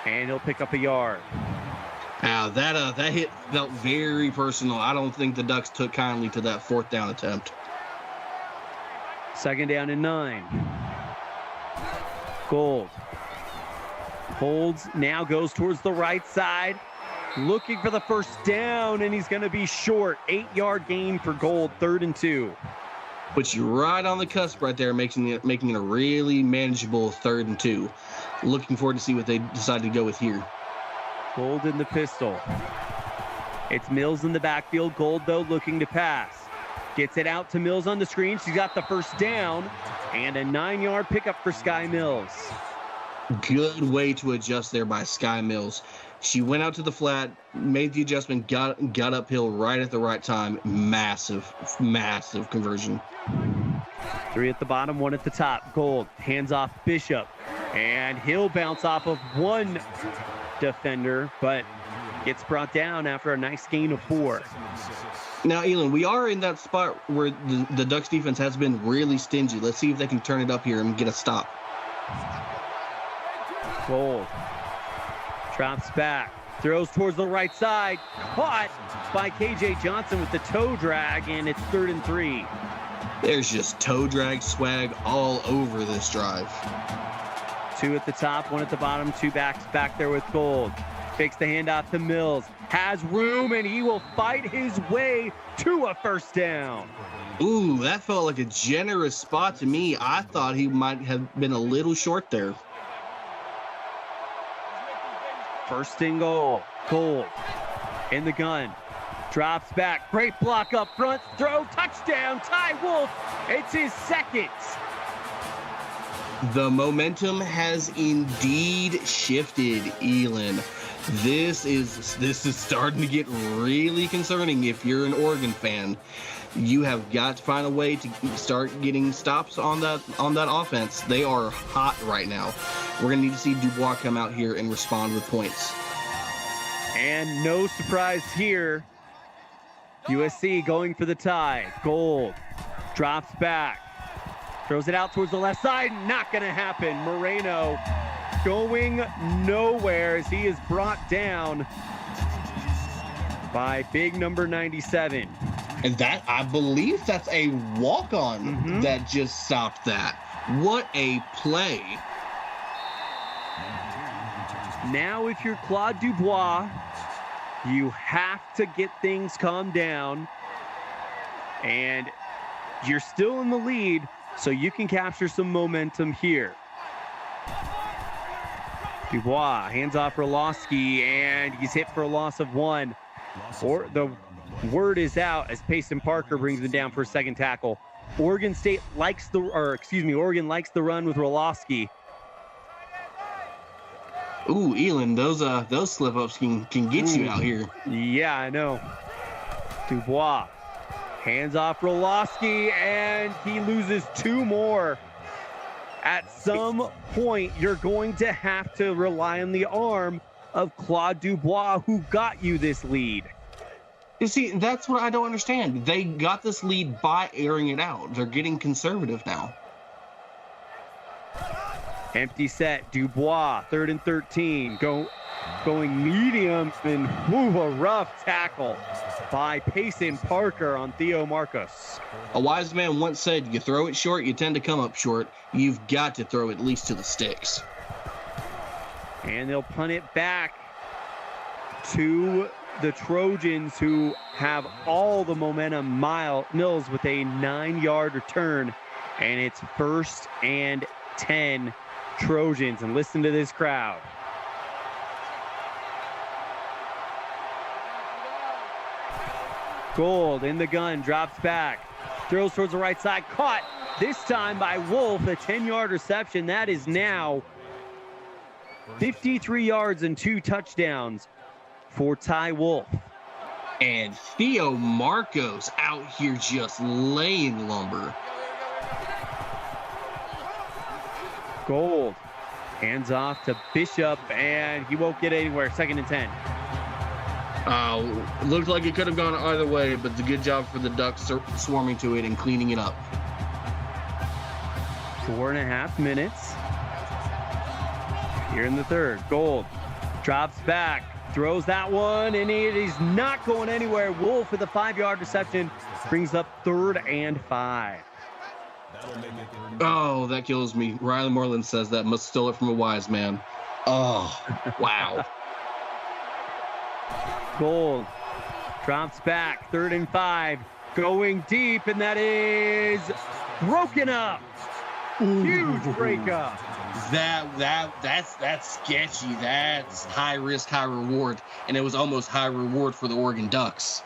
and he'll pick up a yard. That hit felt very personal. I don't think the Ducks took kindly to that 4th down attempt. 2nd down and 9. Gold holds, now goes towards the right side, looking for the first down, and he's going to be short. 8-yard gain for Gold, 3rd and 2. Puts you right on the cusp right there, making it a really manageable 3rd and 2. Looking forward to see what they decide to go with here. Gold in the pistol. It's Mills in the backfield. Gold, though, looking to pass. Gets it out to Mills on the screen. She's got the first down, and a 9-yard pickup for Sky Mills. Good way to adjust there by Sky Mills. She went out to the flat, made the adjustment, got uphill right at the right time. Massive conversion. 3 at the bottom, 1 at the top. Gold hands off Bishop, and he'll bounce off of one defender, but gets brought down after a nice gain of 4. Now, Elon, we are in that spot where the Ducks defense has been really stingy. Let's see if they can turn it up here and get a stop. Gold drops back, throws towards the right side, caught by KJ Johnson with the toe drag, and it's 3rd and 3. There's just toe drag swag all over this drive. 2 at the top, 1 at the bottom, 2 backs back there with Gold. Fakes the handoff to Mills, has room, and he will fight his way to a first down. Ooh, that felt like a generous spot to me. I thought he might have been a little short there. 1st and goal. Gold in the gun. Drops back. Great block up front. Throw. Touchdown. Ty Wolf. It's his 2nd. The momentum has indeed shifted, Elon. This is starting to get really concerning if you're an Oregon fan. You have got to find a way to start getting stops on that offense. They are hot right now. We're going to need to see Dubois come out here and respond with points. And no surprise here. USC going for the tie. Gold drops back. Throws it out towards the left side. Not going to happen. Moreno going nowhere as he is brought down by big number 97. And that, I believe that's a walk-on that just stopped that. What a play. Now, if you're Claude Dubois, you have to get things calmed down. And you're still in the lead, so you can capture some momentum here. Dubois hands off Roloski, and he's hit for a loss of 1. Or the word is out as Payson Parker brings him down for a 2nd tackle. Oregon likes the run with Roloski. Ooh, Elon, those slip ups can get you out here. Yeah, I know. Dubois hands off Roloski, and he loses 2 more. At some point, you're going to have to rely on the arm of Claude Dubois, who got you this lead. You see, that's what I don't understand. They got this lead by airing it out. They're getting conservative now. Empty set, Dubois, 3rd and 13, going medium, and a rough tackle by Payson Parker on Theo Marcos. A wise man once said, you throw it short, you tend to come up short. You've got to throw at least to the sticks. And they'll punt it back to the Trojans, who have all the momentum. Mills with a 9-yard return, and it's 1st and 10 Trojans. And listen to this crowd. Gold in the gun, drops back, throws towards the right side, caught this time by Wolf, a 10-yard reception. That is now 53 yards and 2 touchdowns for Ty Wolf. And Theo Marcos out here just laying lumber. Gold hands off to Bishop, and he won't get anywhere. 2nd and 10. Looked like it could have gone either way, but the good job for the Ducks swarming to it and cleaning it up. 4.5 minutes here in the 3rd. Gold drops back, throws that one, and it is not going anywhere. Wolf with a 5-yard reception brings up 3rd and 5. Oh, that kills me. Riley Moreland says that must stole it from a wise man. Oh, wow. Gold drops back, 3rd and 5, going deep, and that is broken up. Huge breakup. That's sketchy. That's high risk, high reward, and it was almost high reward for the Oregon Ducks.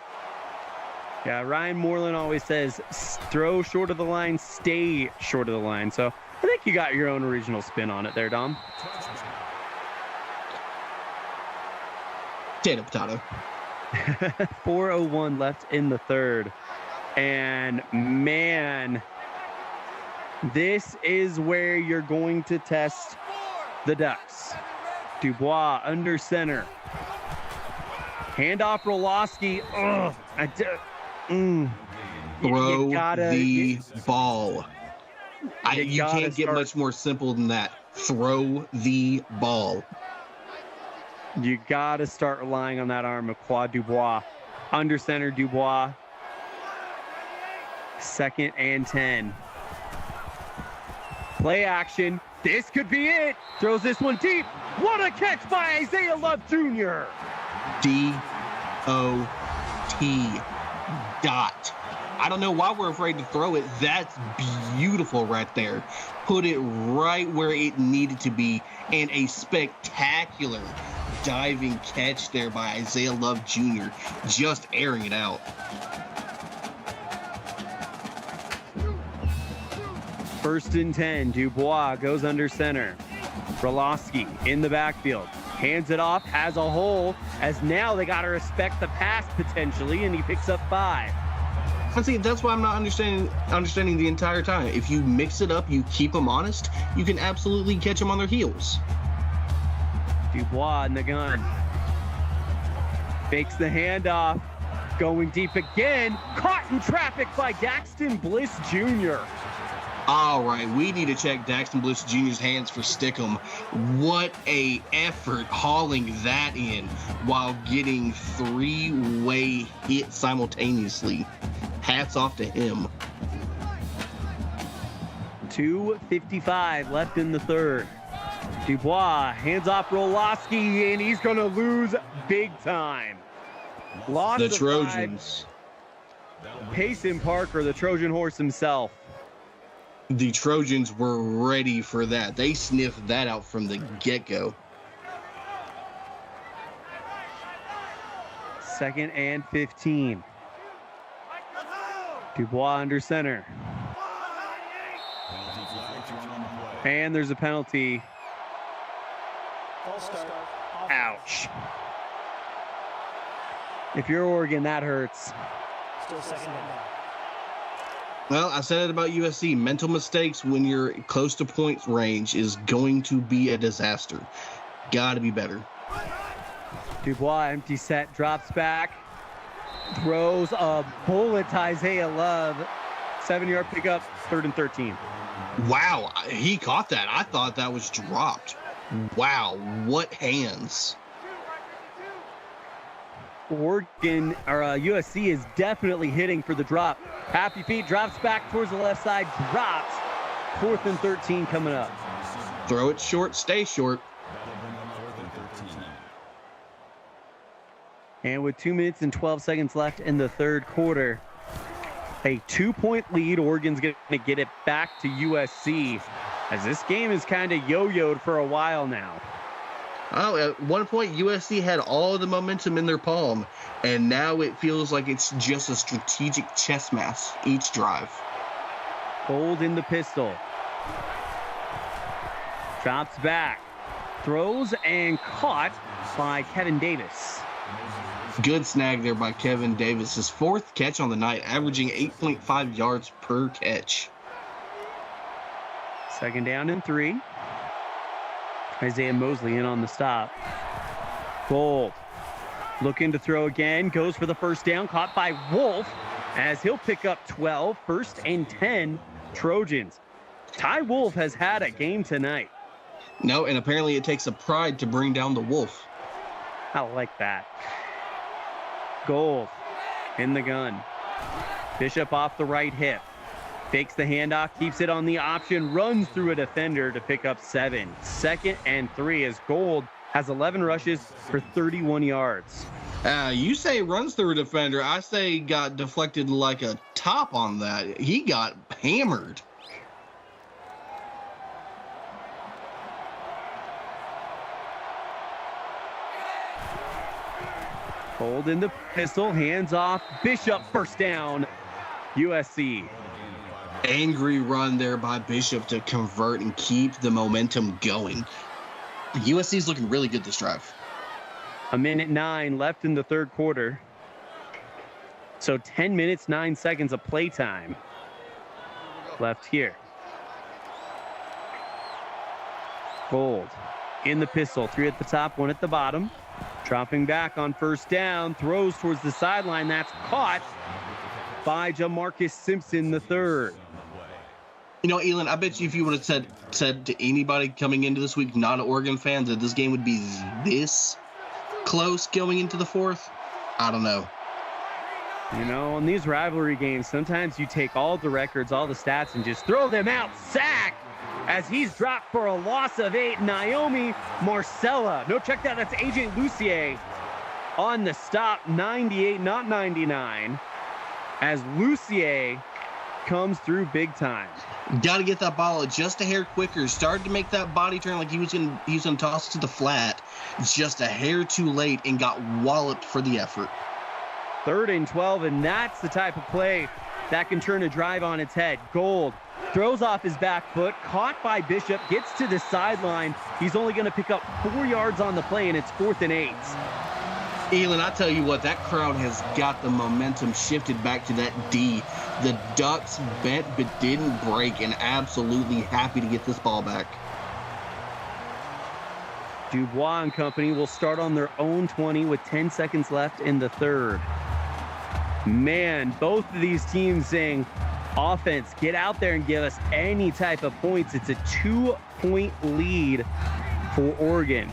Yeah, Ryan Moreland always says, throw short of the line, stay short of the line. So I think you got your own original spin on it there, Dom. Potato. 4:01 left in the 3rd. And man, this is where you're going to test the Ducks. Dubois under center. Handoff Roloski. Throw the ball. You can't get much more simple than that. Throw the ball. You got to start relying on that arm of Claude Dubois. Under center, Dubois. 2nd and 10. Play action. This could be it. Throws this one deep. What a catch by Isaiah Love Jr. D-O-T. Dot. I don't know why we're afraid to throw it. That's beautiful right there. Put it right where it needed to be. And a spectacular diving catch there by Isaiah Love Jr. Just airing it out. First and 10. Dubois goes under center. Roloski in the backfield. Hands it off, has a hole, as now they got to respect the pass potentially, and he picks up 5. I see, that's why I'm not understanding the entire time. If you mix it up, you keep them honest, you can absolutely catch them on their heels. Dubois in the gun. Fakes the handoff. Going deep again. Caught in traffic by Daxton Bliss Jr. All right, we need to check Daxton Bliss Jr.'s hands for stickum. What a effort hauling that in while getting 3-way hit simultaneously. Hats off to him. 2:55 left in the 3rd. Dubois hands off Roloski, and he's going to lose big time. Lost the Trojans. Payson Parker, the Trojan horse himself. The Trojans were ready for that. They sniffed that out from the get-go. 2nd and 15. Dubois under center. And there's a penalty. Ouch. If you're Oregon, that hurts. Still second down. Well, I said it about USC. Mental mistakes when you're close to point range is going to be a disaster. Got to be better. Dubois, empty set, drops back, throws a bullet to Isaiah Love. 7-yard pickup, 3rd and 13. Wow, he caught that. I thought that was dropped. Wow, what hands. Oregon, or USC is definitely hitting for the drop. Happy feet, drops back towards the left side, drops. 4th and 13 coming up. Throw it short, stay short. And with 2 minutes and 12 seconds left in the third quarter, a 2-point lead. Oregon's going to get it back to USC as this game is kind of yo-yoed for a while now. Oh, at one point, USC had all of the momentum in their palm, and now it feels like it's just a strategic chess match each drive. Gold in the pistol. Drops back. Throws and caught by Kevin Davis. Good snag there by Kevin Davis. His 4th catch on the night, averaging 8.5 yards per catch. 2nd down and 3. Isaiah Mosley in on the stop. Gold looking to throw again. Goes for the first down. Caught by Wolf as he'll pick up 12. 1st and 10 Trojans. Ty Wolf has had a game tonight. No, and apparently it takes a pride to bring down the Wolf. I like that. Gold in the gun. Bishop off the right hip. Fakes the handoff, keeps it on the option, runs through a defender to pick up 7. 2nd and 3 as Gold has 11 rushes for 31 yards. You say runs through a defender. I say got deflected like a top on that. He got hammered. Gold in the pistol, hands off. Bishop, first down. USC. Angry run there by Bishop to convert and keep the momentum going. USC's looking really good this drive. 1:09 left in the third quarter. So 10 minutes, 9 seconds of playtime left here. Gold in the pistol, 3 at the top, 1 at the bottom. Dropping back on first down, throws towards the sideline. That's caught by Jamarcus Simpson III. You know, Elon, I bet you if you would have said to anybody coming into this week, not an Oregon fan, that this game would be this close going into the 4th, I don't know. You know, on these rivalry games, sometimes you take all the records, all the stats, and just throw them out. Sack as he's dropped for a loss of 8. Naomi Marcella. No, check that. That's Agent Lucier on the stop. 98, not 99. As Lucier comes through big time. Got to get that ball just a hair quicker. Started to make that body turn like he was going to toss it to the flat. Just a hair too late and got walloped for the effort. 3rd and 12, and that's the type of play that can turn a drive on its head. Gold throws off his back foot, caught by Bishop, gets to the sideline. He's only going to pick up 4 yards on the play, and it's 4th and 8. Elon, I tell you what, that crowd has got the momentum shifted back to that D. The Ducks bent but didn't break, and absolutely happy to get this ball back. Dubois and company will start on their own 20 with 10 seconds left in the third. Man, both of these teams saying, offense, get out there and give us any type of points. It's a 2-point lead for Oregon.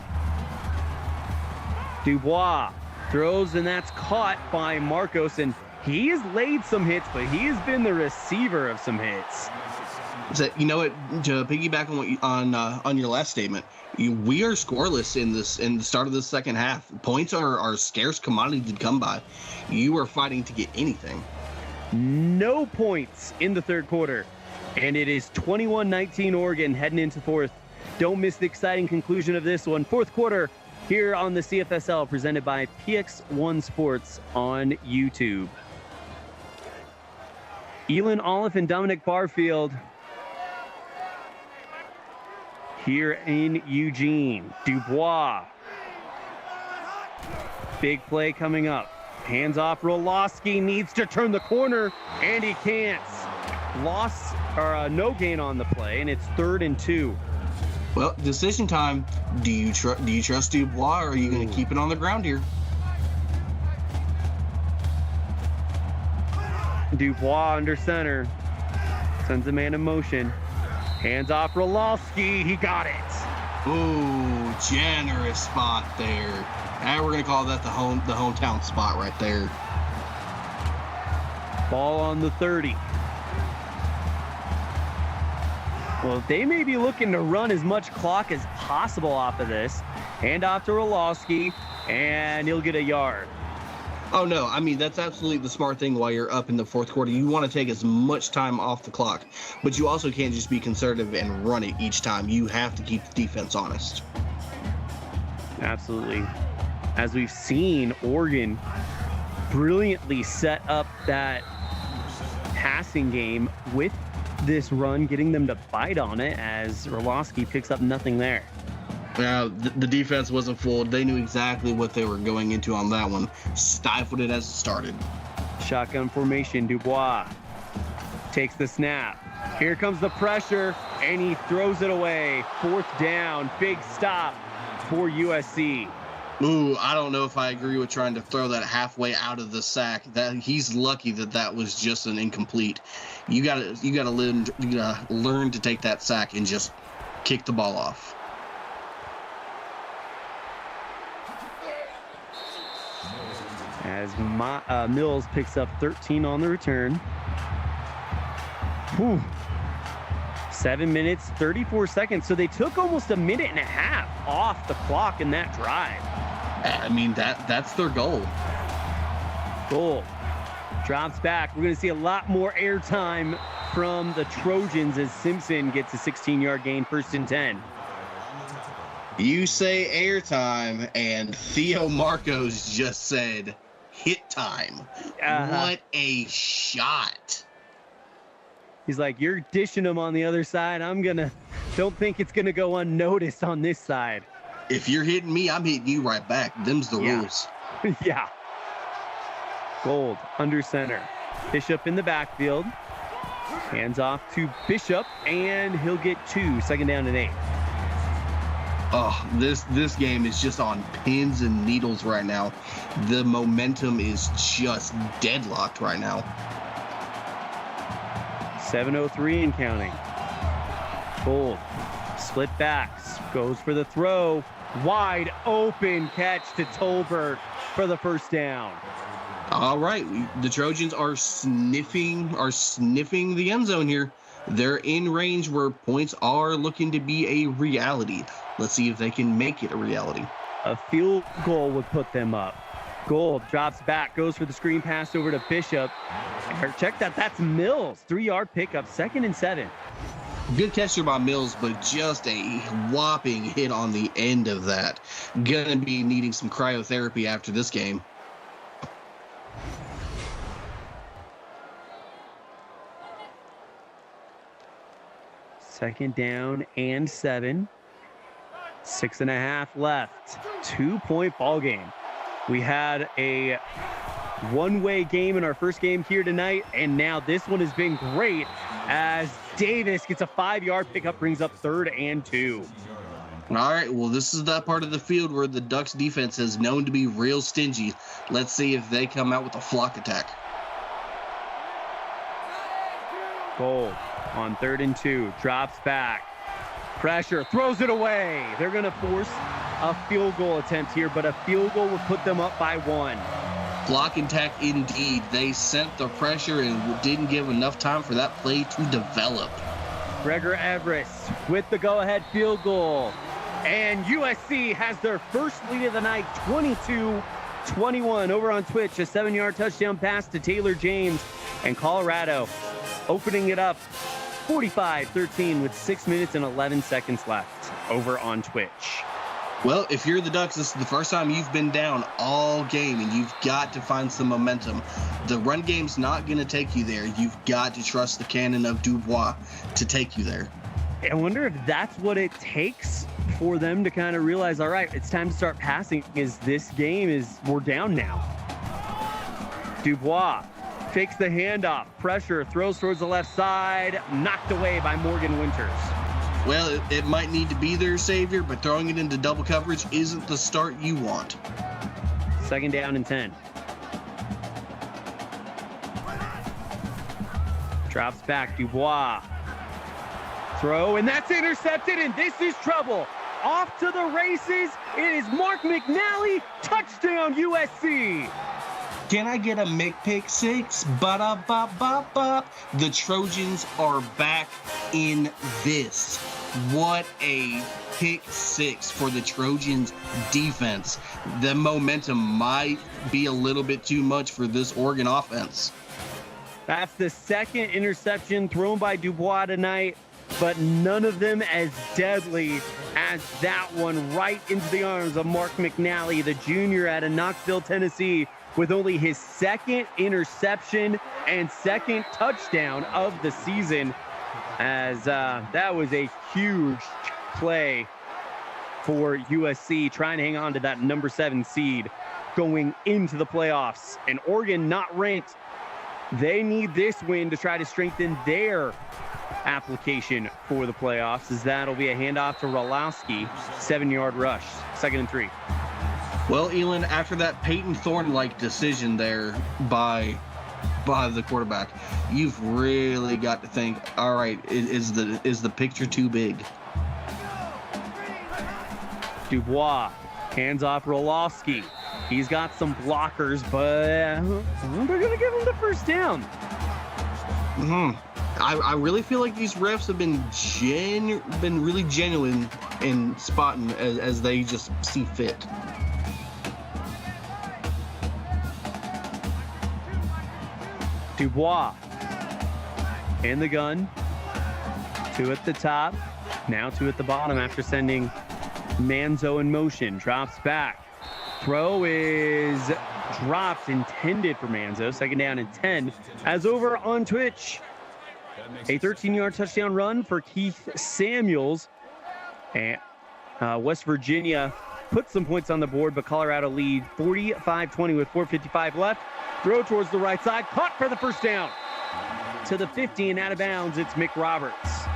Dubois throws, and that's caught by Marcos, and he has laid some hits, but he has been the receiver of some hits. So, you know what? To piggyback on what you, on your last statement, we are scoreless in the start of the second half. Points are a scarce commodity to come by. You are fighting to get anything. No points in the third quarter, and it is 21-19 Oregon heading into fourth. Don't miss the exciting conclusion of this one. Fourth quarter here on the CFSL, presented by PX1 Sports on YouTube. Elon Olive and Dominic Barfield here in Eugene. Dubois. Big play coming up. Hands off. Roloski needs to turn the corner, and he can't. Loss or no gain on the play, and it's 3rd and 2. Well, decision time. Do you trust Dubois, or are you going to keep it on the ground here? Dubois under center. Sends a man in motion. Hands off. Roloski. He got it. Ooh, generous spot there. And we're going to call that the hometown spot right there. Ball on the 30. Well, they may be looking to run as much clock as possible off of this. Hand off to Roloski, and he'll get a yard. Oh, no. I mean, that's absolutely the smart thing while you're up in the 4th quarter. You want to take as much time off the clock, but you also can't just be conservative and run it each time. You have to keep the defense honest. Absolutely. As we've seen, Oregon brilliantly set up that passing game with this run, getting them to bite on it as Roloski picks up nothing there. Now, the defense wasn't fooled. They knew exactly what they were going into on that one. Stifled it as it started. Shotgun formation. Dubois takes the snap. Here comes the pressure, and he throws it away. 4th down. Big stop for USC. Ooh, I don't know if I agree with trying to throw that halfway out of the sack. That he's lucky that was just an incomplete. You gotta learn to take that sack and just kick the ball off. As Mills picks up 13 on the return. Whew. 7 minutes, 34 seconds. So they took almost a minute and a half off the clock in that drive. I mean, that's their goal. Goal. Drops back. We're going to see a lot more airtime from the Trojans as Simpson gets a 16-yard gain, 1st and 10. You say airtime, and Theo Marcos just said hit time. What a shot. He's like, you're dishing them on the other side. Don't think it's going to go unnoticed on this side. If you're hitting me, I'm hitting you right back. Them's the rules. Yeah. Gold under center. Bishop in the backfield. Hands off to Bishop, and he'll get 2. 2nd down and 8. Oh, this game is just on pins and needles right now. The momentum is just deadlocked right now. 7:03 and counting. Gold. Split backs. Goes for the throw. Wide open catch to Tolbert for the 1st down. All right, the Trojans are sniffing the end zone here. They're in range where points are looking to be a reality. Let's see if they can make it a reality. A field goal would put them up. Gold drops back, goes for the screen pass over to Bishop. Check that. That's Mills. 3-yard pickup, 2nd and 7. Good catch there by Mills, but just a whopping hit on the end of that. Gonna be needing some cryotherapy after this game. Second down and 7. 6.5 left. 2-point ball game. We had a one-way game in our first game here tonight, and now this one has been great as Davis gets a 5-yard pickup, brings up 3rd and 2. All right, well, this is that part of the field where the Ducks defense is known to be real stingy. Let's see if they come out with a flock attack. Gold on 3rd and 2, drops back. Pressure, throws it away. They're going to force a field goal attempt here, but a field goal will put them up by 1. Block and tack indeed. They sent the pressure and didn't give enough time for that play to develop. Gregor Everest with the go-ahead field goal. And USC has their first lead of the night, 22-21. Over on Twitch, a 7-yard touchdown pass to Taylor James. And Colorado opening it up 45-13 with 6 minutes and 11 seconds left over on Twitch. Well, if you're the Ducks, this is the first time you've been down all game, and you've got to find some momentum. The run game's not going to take you there. You've got to trust the cannon of Dubois to take you there. I wonder if that's what it takes for them to kind of realize, all right, it's time to start passing, is this game we're down now. Dubois fakes the handoff. Pressure, throws towards the left side. Knocked away by Morgan Winters. Well, it might need to be their savior, but throwing it into double coverage isn't the start you want. 2nd down and 10. Drops back, Dubois. Throw, and that's intercepted, and this is trouble. Off to the races. It is Mark McNally. Touchdown, USC. Can I get a pick six? Ba-da-ba-ba-ba. The Trojans are back in this. What a pick six for the Trojans defense. The momentum might be a little bit too much for this Oregon offense. That's the 2nd interception thrown by Dubois tonight, but none of them as deadly as that one right into the arms of Mark McNally, the junior out of Knoxville, Tennessee, with only his 2nd interception and 2nd touchdown of the season, as that was a huge play for USC, trying to hang on to that number 7 seed going into the playoffs. And Oregon not ranked. They need this win to try to strengthen their application for the playoffs, as that'll be a handoff to Rolowski, 7-yard rush, 2nd and 3. Well, Elon, after that Peyton Thorne-like decision there by the quarterback, you've really got to think, all right, is the picture too big? Dubois, hands off Rolowski. He's got some blockers, but they're going to give him the 1st down. I really feel like these refs have been really genuine in spotting as they just see fit. Dubois in the gun. 2 at the top, now 2 at the bottom after sending Manzo in motion. Drops back. Throw is dropped, intended for Manzo. 2nd down and 10. As over on Twitch, a 13-yard touchdown run for Keith Samuels. And West Virginia put some points on the board, but Colorado lead 45-20 with 4:55 left. Throw towards the right side, caught for the 1st down. To the 50 and out of bounds, it's Mick Roberts.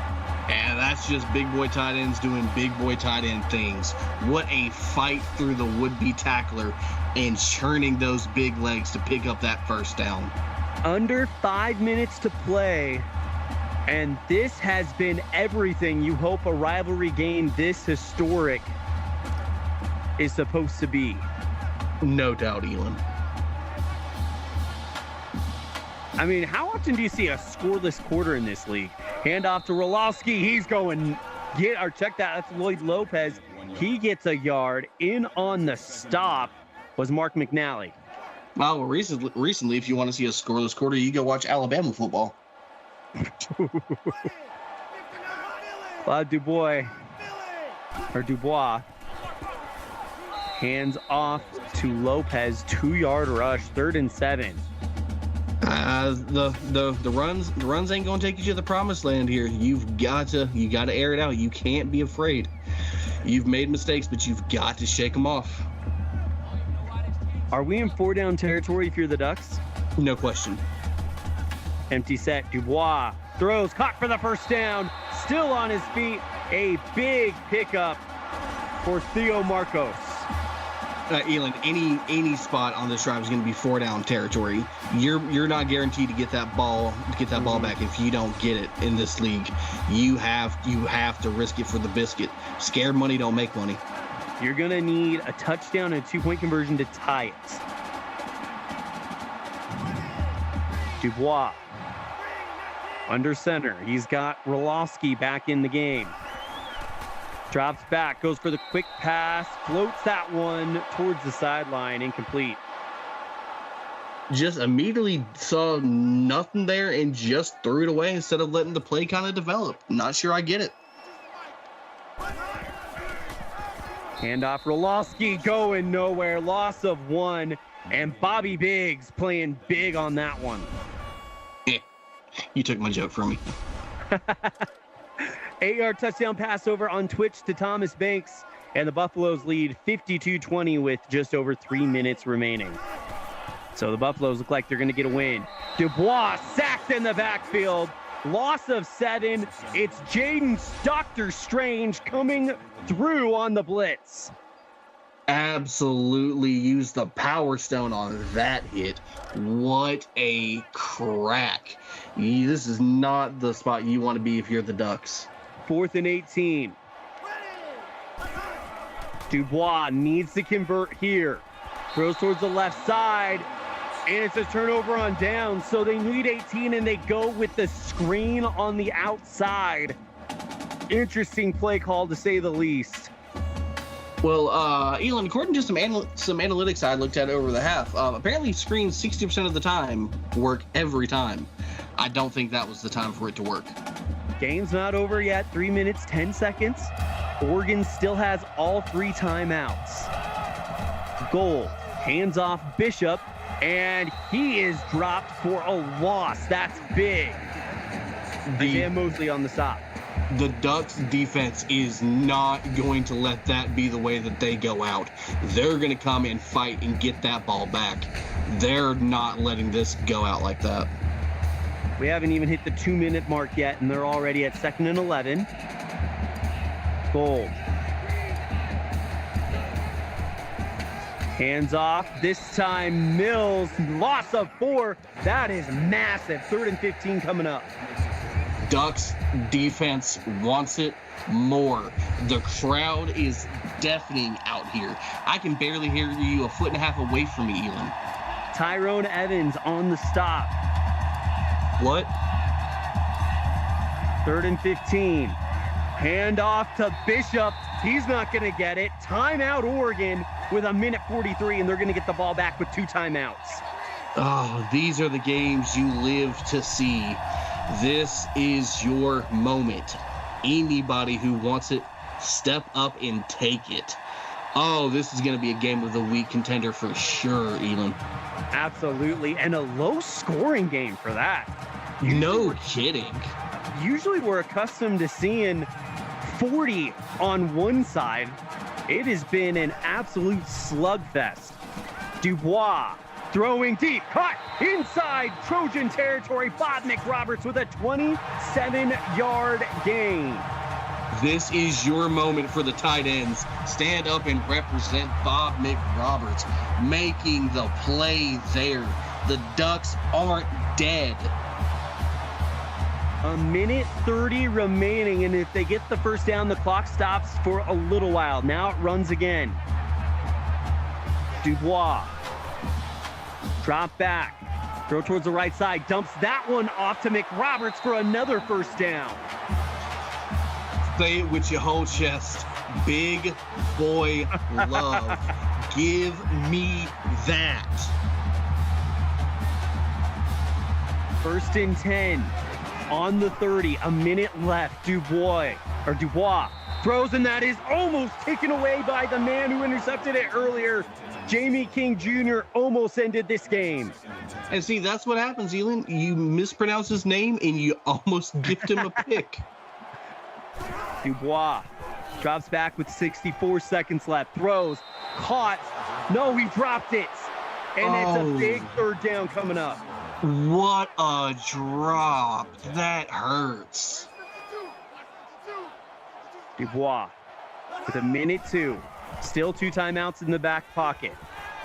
And that's just big boy tight ends doing big boy tight end things. What a fight through the would-be tackler and churning those big legs to pick up that 1st down. Under 5 minutes to play, and this has been everything you hope a rivalry game this historic is supposed to be. No doubt, Elon. I mean, how often do you see a scoreless quarter in this league? Handoff to Rolowski. He's going, check that. That's Lloyd Lopez. He gets a yard. In on the stop was Mark McNally. Well, recently, if you want to see a scoreless quarter, you go watch Alabama football. Dubois. Hands off to Lopez. 2-yard rush. 3rd and 7. The runs ain't gonna take you to the promised land here. You got to air it out. You can't be afraid. You've made mistakes, but you've got to shake them off. Are we in 4-down territory if you're the Ducks? No question. Empty set. Dubois throws, caught for the 1st down. Still on his feet. A big pickup for Theo Marcos. Elon, any spot on this drive is going to be 4-down territory. You're not guaranteed to get that ball back if you don't get it in this league. You have to risk it for the biscuit. Scared money don't make money. You're going to need a touchdown and a 2-point conversion to tie it. Dubois under center. He's got Rolowski back in the game. Drops back, goes for the quick pass, floats that one towards the sideline, incomplete. Just immediately saw nothing there and just threw it away instead of letting the play kind of develop. Not sure I get it. Handoff, Rolowski going nowhere, loss of 1, and Bobby Biggs playing big on that one. You took my joke from me. 8-yard touchdown pass over on Twitch to Thomas Banks, and the Buffaloes lead 52-20 with just over 3 minutes remaining. So the Buffaloes look like they're going to get a win. Dubois sacked in the backfield. Loss of 7. It's Jaden Dr. Strange coming through on the blitz. Absolutely used the Power Stone on that hit. What a crack. This is not the spot you want to be if you're the Ducks. 4th and 18. Dubois needs to convert here. Throws towards the left side. And it's a turnover on down, so they need 18, and they go with the screen on the outside. Interesting play call, to say the least. Well, Elon, according to some analytics I looked at over the half, apparently screens 60% of the time work every time. I don't think that was the time for it to work. Game's not over yet. 3 minutes, 10 seconds. Oregon still has all 3 timeouts. Goal, hands off Bishop. And he is dropped for a loss. That's big. Isaiah Mosley on the stop. The Ducks defense is not going to let that be the way that they go out. They're going to come and fight and get that ball back. They're not letting this go out like that. We haven't even hit the 2-minute mark yet, and they're already at 2nd and 11. Gold. Hands off. This time, Mills. Loss of 4. That is massive. 3rd and 15 coming up. Ducks defense wants it more. The crowd is deafening out here. I can barely hear you a foot and a half away from me, Elon. Tyrone Evans on the stop. What? 3rd and 15. Hand off to Bishop. He's not going to get it. Timeout, Oregon, with 1:43, and they're going to get the ball back with 2 timeouts. Oh, these are the games you live to see. This is your moment. Anybody who wants it, step up and take it. Oh, this is going to be a game of the week contender for sure, Elon. Absolutely, and a low-scoring game for that. No kidding. Usually we're accustomed to seeing 40 on one side. It has been an absolute slugfest. Dubois throwing deep, caught inside Trojan territory. Bob McRoberts with a 27-yard gain. This is your moment for the tight ends. Stand up and represent Bob McRoberts, making the play there. The Ducks aren't dead. 1:30 remaining, and if they get the first down, the clock stops for a little while. Now it runs again. Dubois. Drop back. Throw towards the right side. Dumps that one off to McRoberts for another first down. Say it with your whole chest. Big boy love. Give me that. 1st and 10. On the 30, a minute left. Dubois throws, and that is almost taken away by the man who intercepted it earlier. Jamie King Jr. almost ended this game. And see, that's what happens, Elon. You mispronounce his name, and you almost gift him a pick. Dubois drops back with 64 seconds left. Throws, caught. No, he dropped it. And it's a big 3rd down coming up. What a drop. That hurts. Dubois with 1:02. Still 2 timeouts in the back pocket.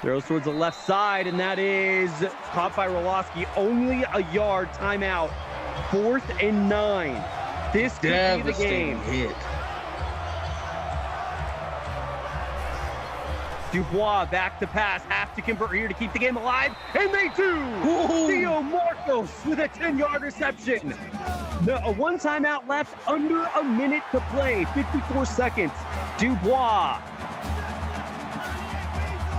Throws towards the left side, and that is caught by Roloski. Only a yard. Timeout. 4th and 9. This could be the game. Hit. Dubois back to pass, have to convert here to keep the game alive, and they do! Theo Marcos with a 10-yard reception. A 1 timeout left, under a minute to play, 54 seconds. Dubois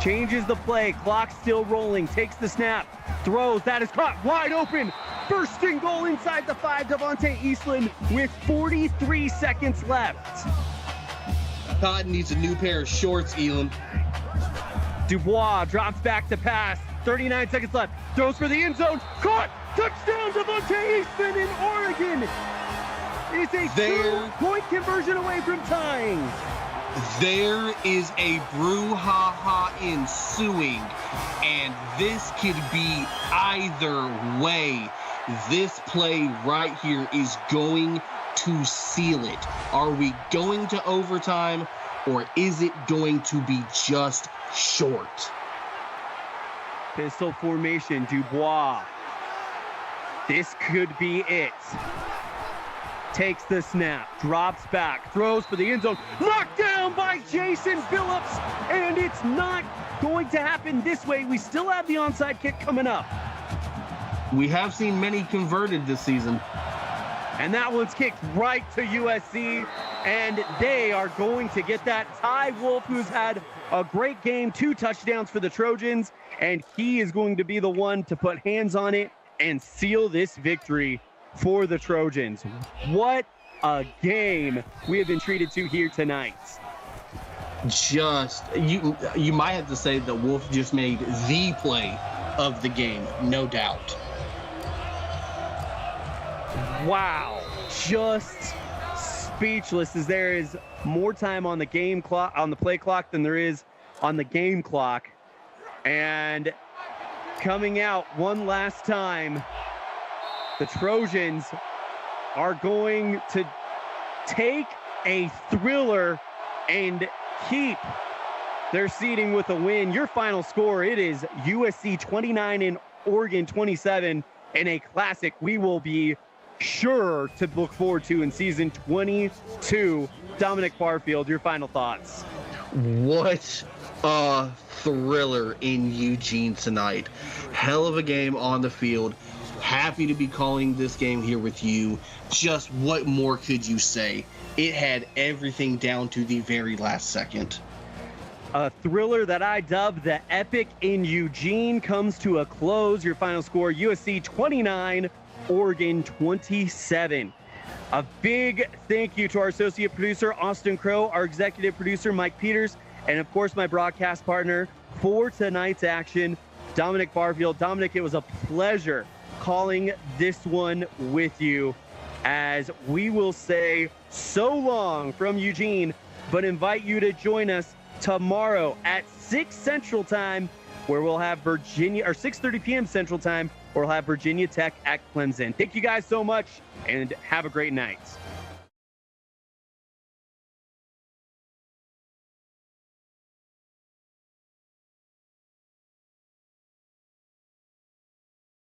changes the play, clock still rolling, takes the snap, throws, that is caught wide open. First and goal inside the 5, Devontae Eastland with 43 seconds left. Todd needs a new pair of shorts, Elon. Dubois drops back to pass. 39 seconds left. Throws for the end zone. Caught. Touchdown, Devontae Eastman in Oregon. Is a 2-point conversion away from tying. There is a brouhaha ensuing, and this could be either way. This play right here is going to seal it. Are we going to overtime, or is it going to be just short? Pistol formation, Dubois. This could be it. Takes the snap, drops back, throws for the end zone. Knocked down by Jason Phillips, and it's not going to happen this way. We still have the onside kick coming up. We have seen many converted this season. And that one's kicked right to USC, and they are going to get that. Ty Wolf, who's had a great game, 2 touchdowns for the Trojans, and he is going to be the one to put hands on it and seal this victory for the Trojans. What a game we have been treated to here tonight. Just, you might have to say that Wolf just made the play of the game, no doubt. Wow, just speechless, as there is more time on the game clock, on the play clock, than there is on the game clock. And coming out one last time, the Trojans are going to take a thriller and keep their seeding with a win. Your final score, it is USC 29 and Oregon 27 in a classic we will be sure to look forward to in season 22. Dominic Barfield, your final thoughts. What a thriller in Eugene tonight. Hell of a game on the field. Happy to be calling this game here with you. Just what more could you say? It had everything down to the very last second. A thriller that I dubbed the Epic in Eugene comes to a close. Your final score, USC 29, Oregon 27. A big thank you to our associate producer, Austin Crow, our executive producer, Mike Peters, and of course, my broadcast partner for tonight's action, Dominic Barfield. Dominic, it was a pleasure calling this one with you, as we will say so long from Eugene, but invite you to join us tomorrow at 6 Central Time, where we'll have Virginia, or 6:30 p.m. Central Time, where we'll have Virginia Tech at Clemson. Thank you guys so much, and have a great night.